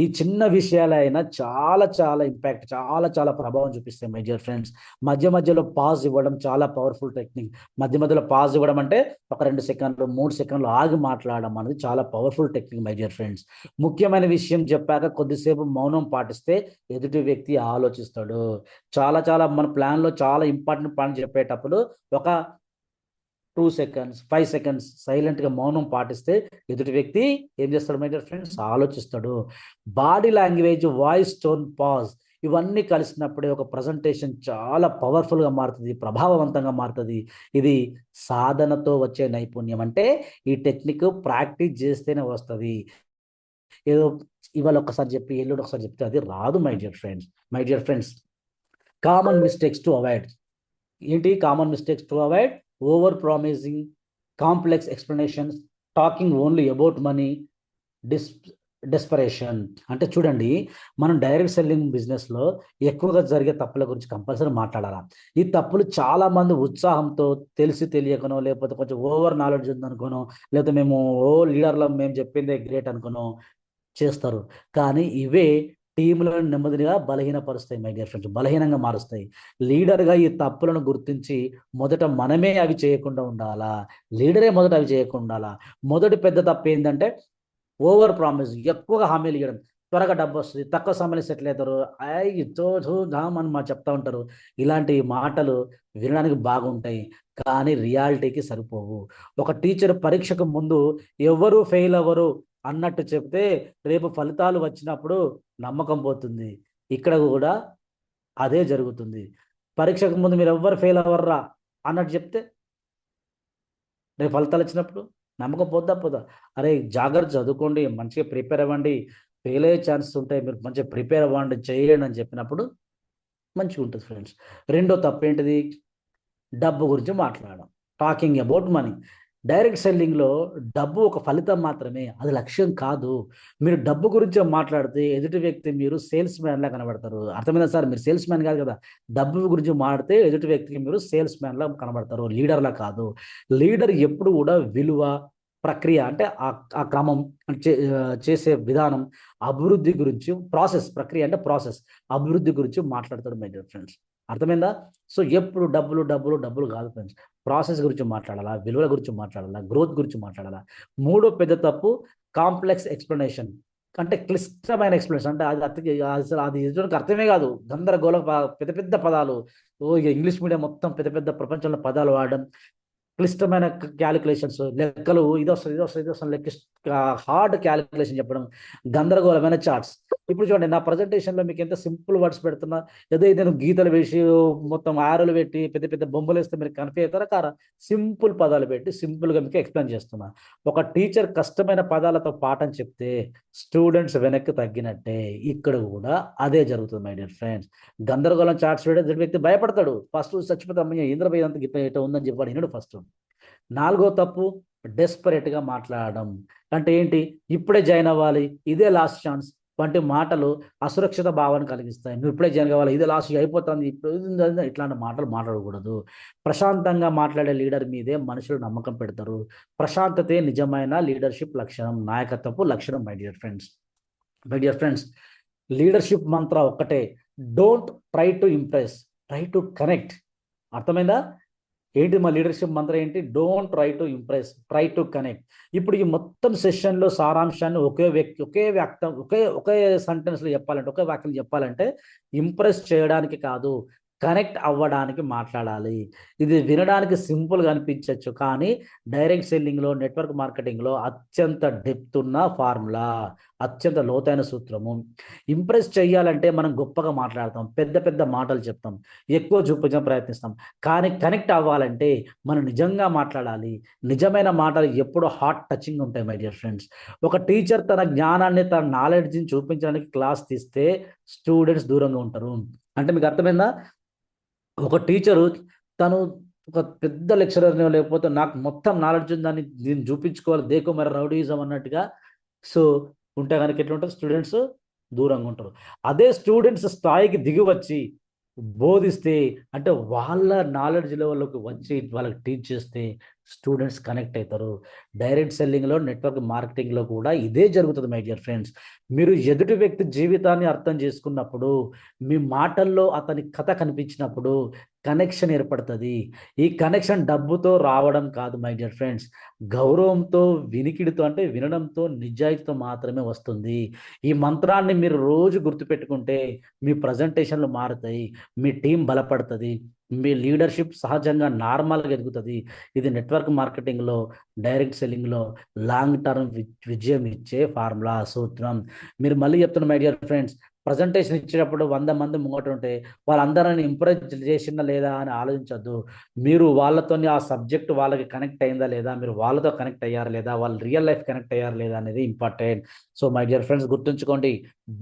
ఈ చిన్న విషయాలైనా చాలా చాలా ఇంపాక్ట్, చాలా చాలా ప్రభావం చూపిస్తాయి మై డియర్ ఫ్రెండ్స్. మధ్య మధ్యలో పాజ్ ఇవ్వడం చాలా పవర్ఫుల్ టెక్నిక్. మధ్య మధ్యలో పాజ్ ఇవ్వడం అంటే ఒక 2 సెకండ్లు 3 సెకండ్లు ఆగి మాట్లాడడం అనేది చాలా powerful technique my dear friends. ముఖ్యమైన విషయం చెప్పాక కొద్దిసేపు మౌనం పాటిస్తే ఎదుటి వ్యక్తి ఆలోచిస్తాడు. చాలా చాలా మన ప్లాన్లో చాలా ఇంపార్టెంట్ పాయింట్ చెప్పేటప్పుడు ఒక 2 సెకండ్స్ 5 సెకండ్స్ సైలెంట్గా మౌనం పాటిస్తే ఎదుటి వ్యక్తి ఏం చేస్తాడు మై డియర్ ఫ్రెండ్స్, ఆలోచిస్తాడు. Body language, voice tone, pause ఇవన్నీ కలిసినప్పుడే ఒక ప్రజెంటేషన్ చాలా పవర్ఫుల్గా మారుతుంది, ప్రభావవంతంగా మారుతుంది. ఇది సాధనతో వచ్చే నైపుణ్యం. అంటే ఈ టెక్నిక్ ప్రాక్టీస్ చేస్తేనే వస్తుంది. ఏదో ఇవాళ ఒకసారి చెప్పి ఎల్లుండి ఒకసారి చెప్తే అది రాదు my dear friends. My dear friends, common mistakes to avoid. ఏంటి common mistakes to avoid? Overpromising, complex explanations, talking only about money, desperation. అంటే చూడండి, మనం డైరెక్ట్ సెల్లింగ్ బిజినెస్లో ఎక్కువగా జరిగే తప్పుల గురించి కంపల్సరీ మాట్లాడాలా. ఈ తప్పులు చాలా మంది ఉత్సాహంతో తెలిసి తెలియకనో, లేకపోతే కొంచెం ఓవర్ నాలెడ్జ్ ఉందనుకోనో, లేకపోతే మేము లీడర్లో మేము చెప్పిందే గ్రేట్ అనుకోనో చేస్తారు. కానీ ఇవే టీంలను నెమ్మదిగా బలహీనపరుస్తాయి మై డియర్ ఫ్రెండ్స్, బలహీనంగా మారుస్తాయి. లీడర్గా ఈ తప్పులను గుర్తించి మొదట మనమే అవి చేయకుండా ఉండాలా, లీడరే మొదట అవి చేయకుండా ఉండాలా. మొదటి పెద్ద తప్పు ఏంటంటే ఓవర్ ప్రామిస్, ఎక్కువగా హామీలు ఇవ్వడం. త్వరగా డబ్బు వస్తుంది, తక్కువ సమయంలో సెటిల్ అవుతారు, అయ్యి తో ధూ ధామ్ అని మా చెప్తా ఉంటారు. ఇలాంటి మాటలు వినడానికి బాగుంటాయి, కానీ రియాలిటీకి సరిపోవు. ఒక టీచర్ పరీక్షకు ముందు ఎవరు ఫెయిల్ అవ్వరు అన్నట్టు చెప్తే రేపు ఫలితాలు వచ్చినప్పుడు నమ్మకం పోతుంది. ఇక్కడ కూడా అదే జరుగుతుంది. పరీక్షకు ముందు మీరు ఎవ్వరు ఫెయిల్ అవ్వర్రా అన్నట్టు చెప్తే రేపు ఫలితాలు వచ్చినప్పుడు నమ్మకం పోదా. అరే జాగ్రత్త చదువుకోండి, మంచిగా ప్రిపేర్ అవ్వండి, ఫెయిల్ అయ్యే ఛాన్సెస్ ఉంటాయి, మీరు మంచిగా ప్రిపేర్ అవ్వండి, చేయండి అని చెప్పినప్పుడు మంచిగా ఉంటుంది ఫ్రెండ్స్. రెండో తప్పు ఏంటిది? డబ్బు గురించి మాట్లాడడం, టాకింగ్ అబౌట్ మనీ. డైరెక్ట్ సెల్లింగ్లో డబ్బు ఒక ఫలితం మాత్రమే, అది లక్ష్యం కాదు. మీరు డబ్బు గురించి మాట్లాడితే ఎదుటి వ్యక్తి మీరు సేల్స్ మ్యాన్లా కనబడతారు. అర్థమైందా సార్? మీరు సేల్స్ మ్యాన్ కాదు కదా. డబ్బు గురించి మాట్లాడితే ఎదుటి వ్యక్తికి మీరు సేల్స్ మ్యాన్లా కనబడతారు, లీడర్లా కాదు. లీడర్ ఎప్పుడు కూడా విలువ, ప్రక్రియ అంటే ఆ క్రమం, చేసే విధానం, అభివృద్ధి గురించి, ప్రాసెస్, ప్రక్రియ అంటే ప్రాసెస్, అభివృద్ధి గురించి మాట్లాడతాడు మై డియర్ ఫ్రెండ్స్. అర్థమైందా? సో ఎప్పుడు డబ్బులు డబ్బులు డబ్బులు కాదు ఫ్రెండ్స్, ప్రాసెస్ గురించి మాట్లాడాలా, విలువల గురించి మాట్లాడాలా, గ్రోత్ గురించి మాట్లాడాలా. మూడో పెద్ద తప్పు కాంప్లెక్స్ ఎక్స్ప్లెనేషన్, అంటే క్లిష్టమైన ఎక్స్ప్లెనేషన్. అంటే అసలు అది ఎదుటికి అర్థమే కాదు, గందరగోళ పెద్ద పెద్ద పదాలు. ఇక ఇంగ్లీష్ మీడియం మొత్తం పెద్ద పెద్ద ప్రపంచంలో పదాలు వాడడం, క్లిష్టమైన క్యాలిక్యులేషన్స్, లెక్కలు, ఇది వస్తుంది ఇది వస్తుంది ఇది వస్తుంది, లెక్క హార్డ్ క్యాలిక్యులేషన్ చెప్పడం, గందరగోళమైన చార్ట్స్. ఇప్పుడు చూడండి, నా ప్రజెంటేషన్లో మీకు ఎంత సింపుల్ వర్డ్స్ పెడుతున్నా, ఏదో నేను గీతలు వేసి మొత్తం ఆరోలు పెట్టి పెద్ద పెద్ద బొమ్మలు వేస్తే మీరు కన్ఫ్యూజ్ అవుతారా కారా? సింపుల్ పదాలు పెట్టి సింపుల్గా మీకు ఎక్స్ప్లెయిన్ చేస్తున్నా. ఒక టీచర్ కష్టమైన పదాలతో పాఠం చెప్తే స్టూడెంట్స్ వెనక్కి తగ్గినట్టే ఇక్కడ కూడా అదే జరుగుతుంది మై డియర్ ఫ్రెండ్స్. గందరగోళం చార్ట్స్ వేయడం వ్యక్తి భయపడతాడు, ఫస్ట్ చచ్చిపోతే అమ్మయ్య ఇంద్రభయ అంత గిట్ట ఉందని చెప్పాడు వినడు ఫస్ట్. నాలుగో తప్పు డెస్పరేట్గా మాట్లాడడం. అంటే ఏంటి? ఇప్పుడే జాయిన్ అవ్వాలి, ఇదే లాస్ట్ ఛాన్స్ వంటి మాటలు అసురక్షిత భావాన్ని కలిగిస్తాయి. నువ్వు ఇప్పుడే జాయిన్ కావాలి, ఇదే లాస్ట్ అయిపోతుంది, ఇప్పుడు ఇట్లాంటి మాటలు మాట్లాడకూడదు. ప్రశాంతంగా మాట్లాడే లీడర్ మీదే మనుషులు నమ్మకం పెడతారు. ప్రశాంతతే నిజమైన లీడర్షిప్ లక్షణం, నాయకత్వపు లక్షణం my dear friends. My dear friends, leadership మంత్ర ఒక్కటే, don't try to impress, try to connect. అర్థమైందా? ఏంటి మా లీడర్షిప్ మంత్రం ఏంటి? Don't try to impress, try to connect. ఇప్పుడు ఈ మొత్తం సెషన్లో సారాంశాన్ని ఒకే వ్యక్తి, ఒకే సెంటెన్స్లో చెప్పాలంటే, ఒకే వాక్యం చెప్పాలంటే, ఇంప్రెస్ చేయడానికి కాదు, కనెక్ట్ అవ్వడానికి మాట్లాడాలి. ఇది వినడానికి సింపుల్గా అనిపించవచ్చు, కానీ డైరెక్ట్ సెల్లింగ్లో, నెట్వర్క్ మార్కెటింగ్లో అత్యంత డెప్త్ ఉన్న ఫార్ములా, అత్యంత లోతైన సూత్రము. ఇంప్రెస్ చేయాలంటే మనం గొప్పగా మాట్లాడతాం, పెద్ద పెద్ద మాటలు చెప్తాం, ఎక్కువ చూపించడం ప్రయత్నిస్తాం. కానీ కనెక్ట్ అవ్వాలంటే మనం నిజంగా మాట్లాడాలి. నిజమైన మాటలు ఎప్పుడు హార్ట్ టచింగ్ ఉంటాయి మై డియర్ ఫ్రెండ్స్. ఒక టీచర్ తన జ్ఞానాన్ని, తన నాలెడ్జ్ని చూపించడానికి క్లాస్ తీస్తే స్టూడెంట్స్ దూరంగా ఉంటారు. అంటే మీకు అర్థమైందా? ఒక టీచరు తను ఒక పెద్ద లెక్చరర్ లేకపోతే నాకు మొత్తం నాలెడ్జ్ ఉందని నేను చూపించుకోవాలి, దేకో మరి రౌడీజం అన్నట్టుగా సో ఉంటే కనుక ఎట్లా ఉంటారు? స్టూడెంట్స్ దూరంగా ఉంటారు. అదే స్టూడెంట్స్ స్థాయికి దిగి వచ్చి బోధిస్తే, అంటే వాళ్ళ నాలెడ్జ్ లెవెల్లోకి వచ్చి వాళ్ళకి టీచ్ చేస్తే స్టూడెంట్స్ కనెక్ట్ అవుతారు. డైరెక్ట్ సెల్లింగ్లో, నెట్వర్క్ మార్కెటింగ్లో కూడా ఇదే జరుగుతుంది మై డియర్ ఫ్రెండ్స్. మీరు ఎదుటి వ్యక్తి జీవితాన్ని అర్థం చేసుకున్నప్పుడు, మీ మాటల్లో అతని కథ కనిపించినప్పుడు కనెక్షన్ ఏర్పడుతుంది. ఈ కనెక్షన్ డబ్బుతో రావడం కాదు మై డియర్ ఫ్రెండ్స్, గౌరవంతో, వినికిడితో, అంటే వినడంతో, నిజాయితీతో మాత్రమే వస్తుంది. ఈ మంత్రాన్ని మీరు రోజు గుర్తుపెట్టుకుంటే మీ ప్రజెంటేషన్లు మారుతాయి, మీ టీం బలపడుతుంది, మీ లీడర్షిప్ సహజంగా నార్మల్గా ఎదుగుతుంది. ఇది నెట్వర్క్ మార్కెటింగ్లో, డైరెక్ట్ సెల్లింగ్లో లాంగ్ టర్మ్ విజయం ఇచ్చే ఫార్ములా, సూత్రం. మీరు మళ్ళీ చెప్తున్న మై డియర్ ఫ్రెండ్స్, ప్రజెంటేషన్ ఇచ్చేటప్పుడు 100 మంది ముంగట ఉంటే వాళ్ళందరిని ఇంప్రెస్ చేసిందా లేదా అని ఆలోచించొద్దు. మీరు వాళ్ళతో ఆ సబ్జెక్ట్ వాళ్ళకి కనెక్ట్ అయిందా లేదా, మీరు వాళ్ళతో కనెక్ట్ అయ్యారా లేదా, వాళ్ళు రియల్ లైఫ్ కనెక్ట్ అయ్యారా లేదా అనేది important. So my dear friends, గుర్తుంచుకోండి,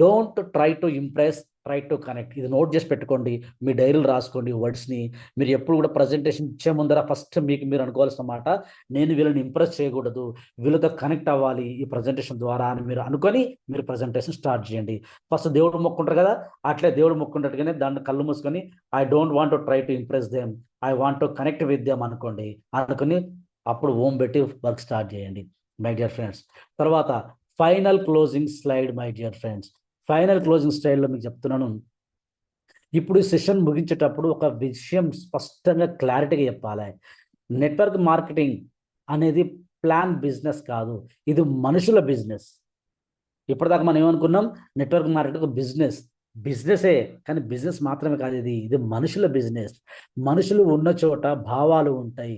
don't try to impress, try to connect. ఇది నోట్ చేసి పెట్టుకోండి, మీ డైరీలు రాసుకోండి వర్డ్స్ని. మీరు ఎప్పుడు కూడా ప్రజెంటేషన్ ఇచ్చే ముందర ఫస్ట్ మీకు మీరు అనుకోవాల్సిన మాట, నేను వీళ్ళని ఇంప్రెస్ చేయకూడదు, వీళ్ళతో కనెక్ట్ అవ్వాలి ఈ ప్రజెంటేషన్ ద్వారా అని మీరు అనుకొని మీరు ప్రజెంటేషన్ స్టార్ట్ చేయండి. ఫస్ట్ దేవుడు మొక్కుంటారు కదా, అట్లే దేవుడు మొక్కున్నట్టుగానే దాన్ని కళ్ళు మూసుకొని I don't want to try to impress them, I want to connect with them అనుకోండి. అనుకుని అప్పుడు ఓం పెట్టి వర్క్ స్టార్ట్ చేయండి మై డియర్ ఫ్రెండ్స్. తర్వాత final closing slide my dear friends. Final closing స్టైల్లో మీకు చెప్తున్నాను. ఇప్పుడు ఈ సెషన్ ముగించేటప్పుడు ఒక విషయం స్పష్టంగా క్లారిటీగా చెప్పాలి. నెట్వర్క్ మార్కెటింగ్ అనేది ప్లాన్ బిజినెస్ కాదు, ఇది మనుషుల బిజినెస్. ఇప్పటిదాకా మనం ఏమనుకున్నాం, నెట్వర్క్ మార్కెటింగ్ ఒక బిజినెసే, కానీ బిజినెస్ మాత్రమే కాదు, ఇది మనుషుల బిజినెస్. మనుషులు ఉన్న చోట భావాలు ఉంటాయి,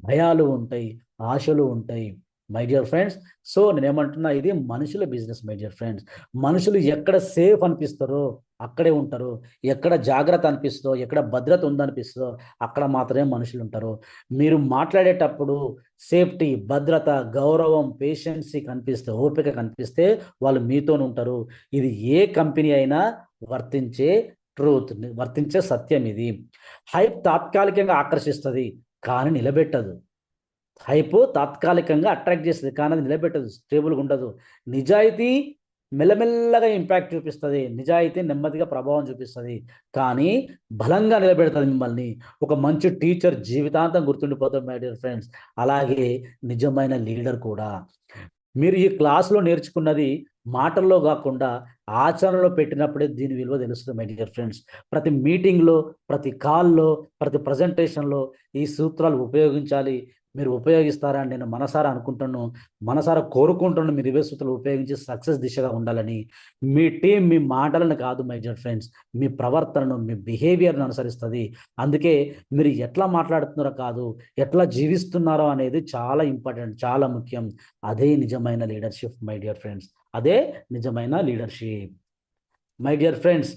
భయాలు ఉంటాయి, ఆశలు ఉంటాయి మై డియర్ ఫ్రెండ్స్. సో నేనేమంటున్నా, ఇది మనుషుల బిజినెస్ మై డియర్ ఫ్రెండ్స్. మనుషులు ఎక్కడ సేఫ్ అనిపిస్తారో అక్కడే ఉంటారు, ఎక్కడ జాగ్రత్త అనిపిస్తుందో, ఎక్కడ భద్రత ఉందనిపిస్తుందో అక్కడ మాత్రమే మనుషులు ఉంటారు. మీరు మాట్లాడేటప్పుడు సేఫ్టీ, భద్రత, గౌరవం, పేషెన్సీ కనిపిస్తే, ఓపిక కనిపిస్తే వాళ్ళు మీతోనే ఉంటారు. ఇది ఏ కంపెనీ అయినా వర్తించే వర్తించే సత్యం ఇది. హైప్ తాత్కాలికంగా ఆకర్షిస్తుంది కానీ నిలబెట్టదు. హైప్ తాత్కాలికంగా అట్రాక్ట్ చేస్తుంది కానీ అది నిలబెట్టదు, స్టేబుల్గా ఉండదు. నిజాయితీ మెల్లమెల్లగా ఇంపాక్ట్ చూపిస్తుంది, నిజాయితీ నెమ్మదిగా ప్రభావం చూపిస్తుంది, కానీ బలంగా నిలబెడుతుంది మిమ్మల్ని. ఒక మంచి టీచర్ జీవితాంతం గుర్తుండిపోతుంది మై డియర్ ఫ్రెండ్స్. అలాగే నిజమైన లీడర్ కూడా. మీరు ఈ క్లాస్లో నేర్చుకున్నది మాటల్లో కాకుండా ఆచరణలో పెట్టినప్పుడే దీని విలువ తెలుస్తుంది మై డియర్ ఫ్రెండ్స్. ప్రతి మీటింగ్లో, ప్రతి కాల్లో, ప్రతి ప్రజెంటేషన్లో ఈ సూత్రాలు ఉపయోగించాలి. మీరు ఉపయోగిస్తారని నేను మనసారా అనుకుంటున్నాను, మనసారా కోరుకుంటున్నాను. మీరు ఇవే సూత్రాలు ఉపయోగించి సక్సెస్ దిశగా ఉండాలని. మీ టీం మీ మాటలను కాదు మై డియర్ ఫ్రెండ్స్, మీ ప్రవర్తనను, మీ బిహేవియర్ను అనుసరిస్తుంది. అందుకే మీరు ఎట్లా మాట్లాడుతున్నారో కాదు, ఎట్లా జీవిస్తున్నారో అనేది చాలా ఇంపార్టెంట్, చాలా ముఖ్యం. అదే నిజమైన లీడర్షిప్ మై డియర్ ఫ్రెండ్స్, అదే నిజమైన లీడర్షిప్ మై డియర్ ఫ్రెండ్స్.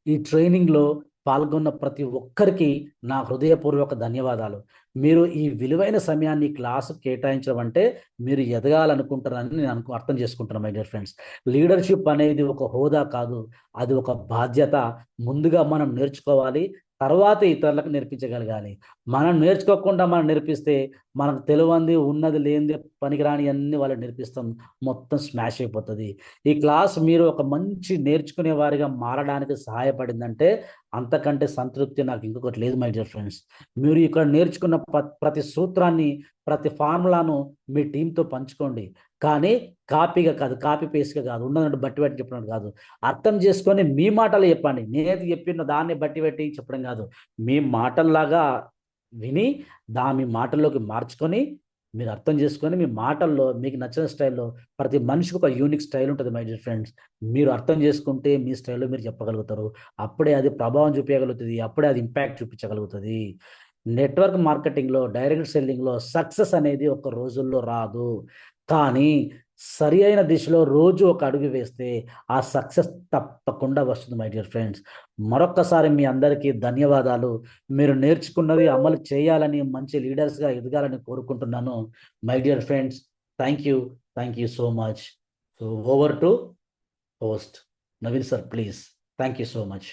ఈ ట్రైనింగ్లో పాల్గొన్న ప్రతి ఒక్కరికి నా హృదయపూర్వక ధన్యవాదాలు. మీరు ఈ విలువైన సమయాన్ని క్లాసు కేటాయించడం అంటే మీరు ఎదగాలనుకుంటారని నేను అర్థం చేసుకుంటున్నాను మై డియర్ ఫ్రెండ్స్. లీడర్షిప్ అనేది ఒక హోదా కాదు, అది ఒక బాధ్యత. ముందుగా మనం నేర్చుకోవాలి, తర్వాత ఇతరులకు నేర్పించగలగాలి. మనం నేర్చుకోకుండా మనం నేర్పిస్తే మనకు తెలియంది, ఉన్నది, లేనిది, పనికిరాని అన్ని వాళ్ళకి నేర్పిస్తాం, మొత్తం స్మాష్ అయిపోతుంది. ఈ క్లాస్ మీరు ఒక మంచి నేర్చుకునే వారిగా మారడానికి సహాయపడిందంటే అంతకంటే సంతృప్తి నాకు ఇంకొకటి లేదు మై డియర్ ఫ్రెండ్స్. మీరు ఇక్కడ నేర్చుకున్న ప్రతి సూత్రాన్ని, ప్రతి ఫార్ములాను మీ టీంతో పంచుకోండి, కానీ కాపీగా కాదు, కాపీ పేస్ట్గా కాదు, ఉన్నదంటే బట్టి బట్టి చెప్పడం కాదు. అర్థం చేసుకొని మీ మాటలు చెప్పండి. నేనేది చెప్పిన దాన్ని బట్టి బట్టి చెప్పడం కాదు, మీ మాటల్లాగా విని మీ మాటల్లోకి మార్చుకొని మీరు అర్థం చేసుకొని మీ మాటల్లో మీకు నచ్చిన స్టైల్లో, ప్రతి మనిషికి ఒక యూనిక్ స్టైల్ ఉంటుంది మై డియర్ ఫ్రెండ్స్. మీరు అర్థం చేసుకుంటే మీ స్టైల్లో మీరు చెప్పగలుగుతారు, అప్పుడే అది ప్రభావం చూపించగలుగుతుంది, అప్పుడే అది ఇంపాక్ట్ చూపించగలుగుతుంది. నెట్వర్క్ మార్కెటింగ్లో, డైరెక్ట్ సెల్లింగ్లో సక్సెస్ అనేది ఒక రోజుల్లో రాదు, కానీ సరి అయిన దిశలో రోజు ఒక అడుగు వేస్తే ఆ సక్సెస్ తప్పకుండా వస్తుంది మై డియర్ ఫ్రెండ్స్. మరొక్కసారి మీ అందరికీ ధన్యవాదాలు. మీరు నేర్చుకున్నది అమలు చేయాలని, మంచి లీడర్స్గా ఎదగాలని కోరుకుంటున్నాను my dear friends. Thank you so much. So over to host Naveen sir please. Thank you so much.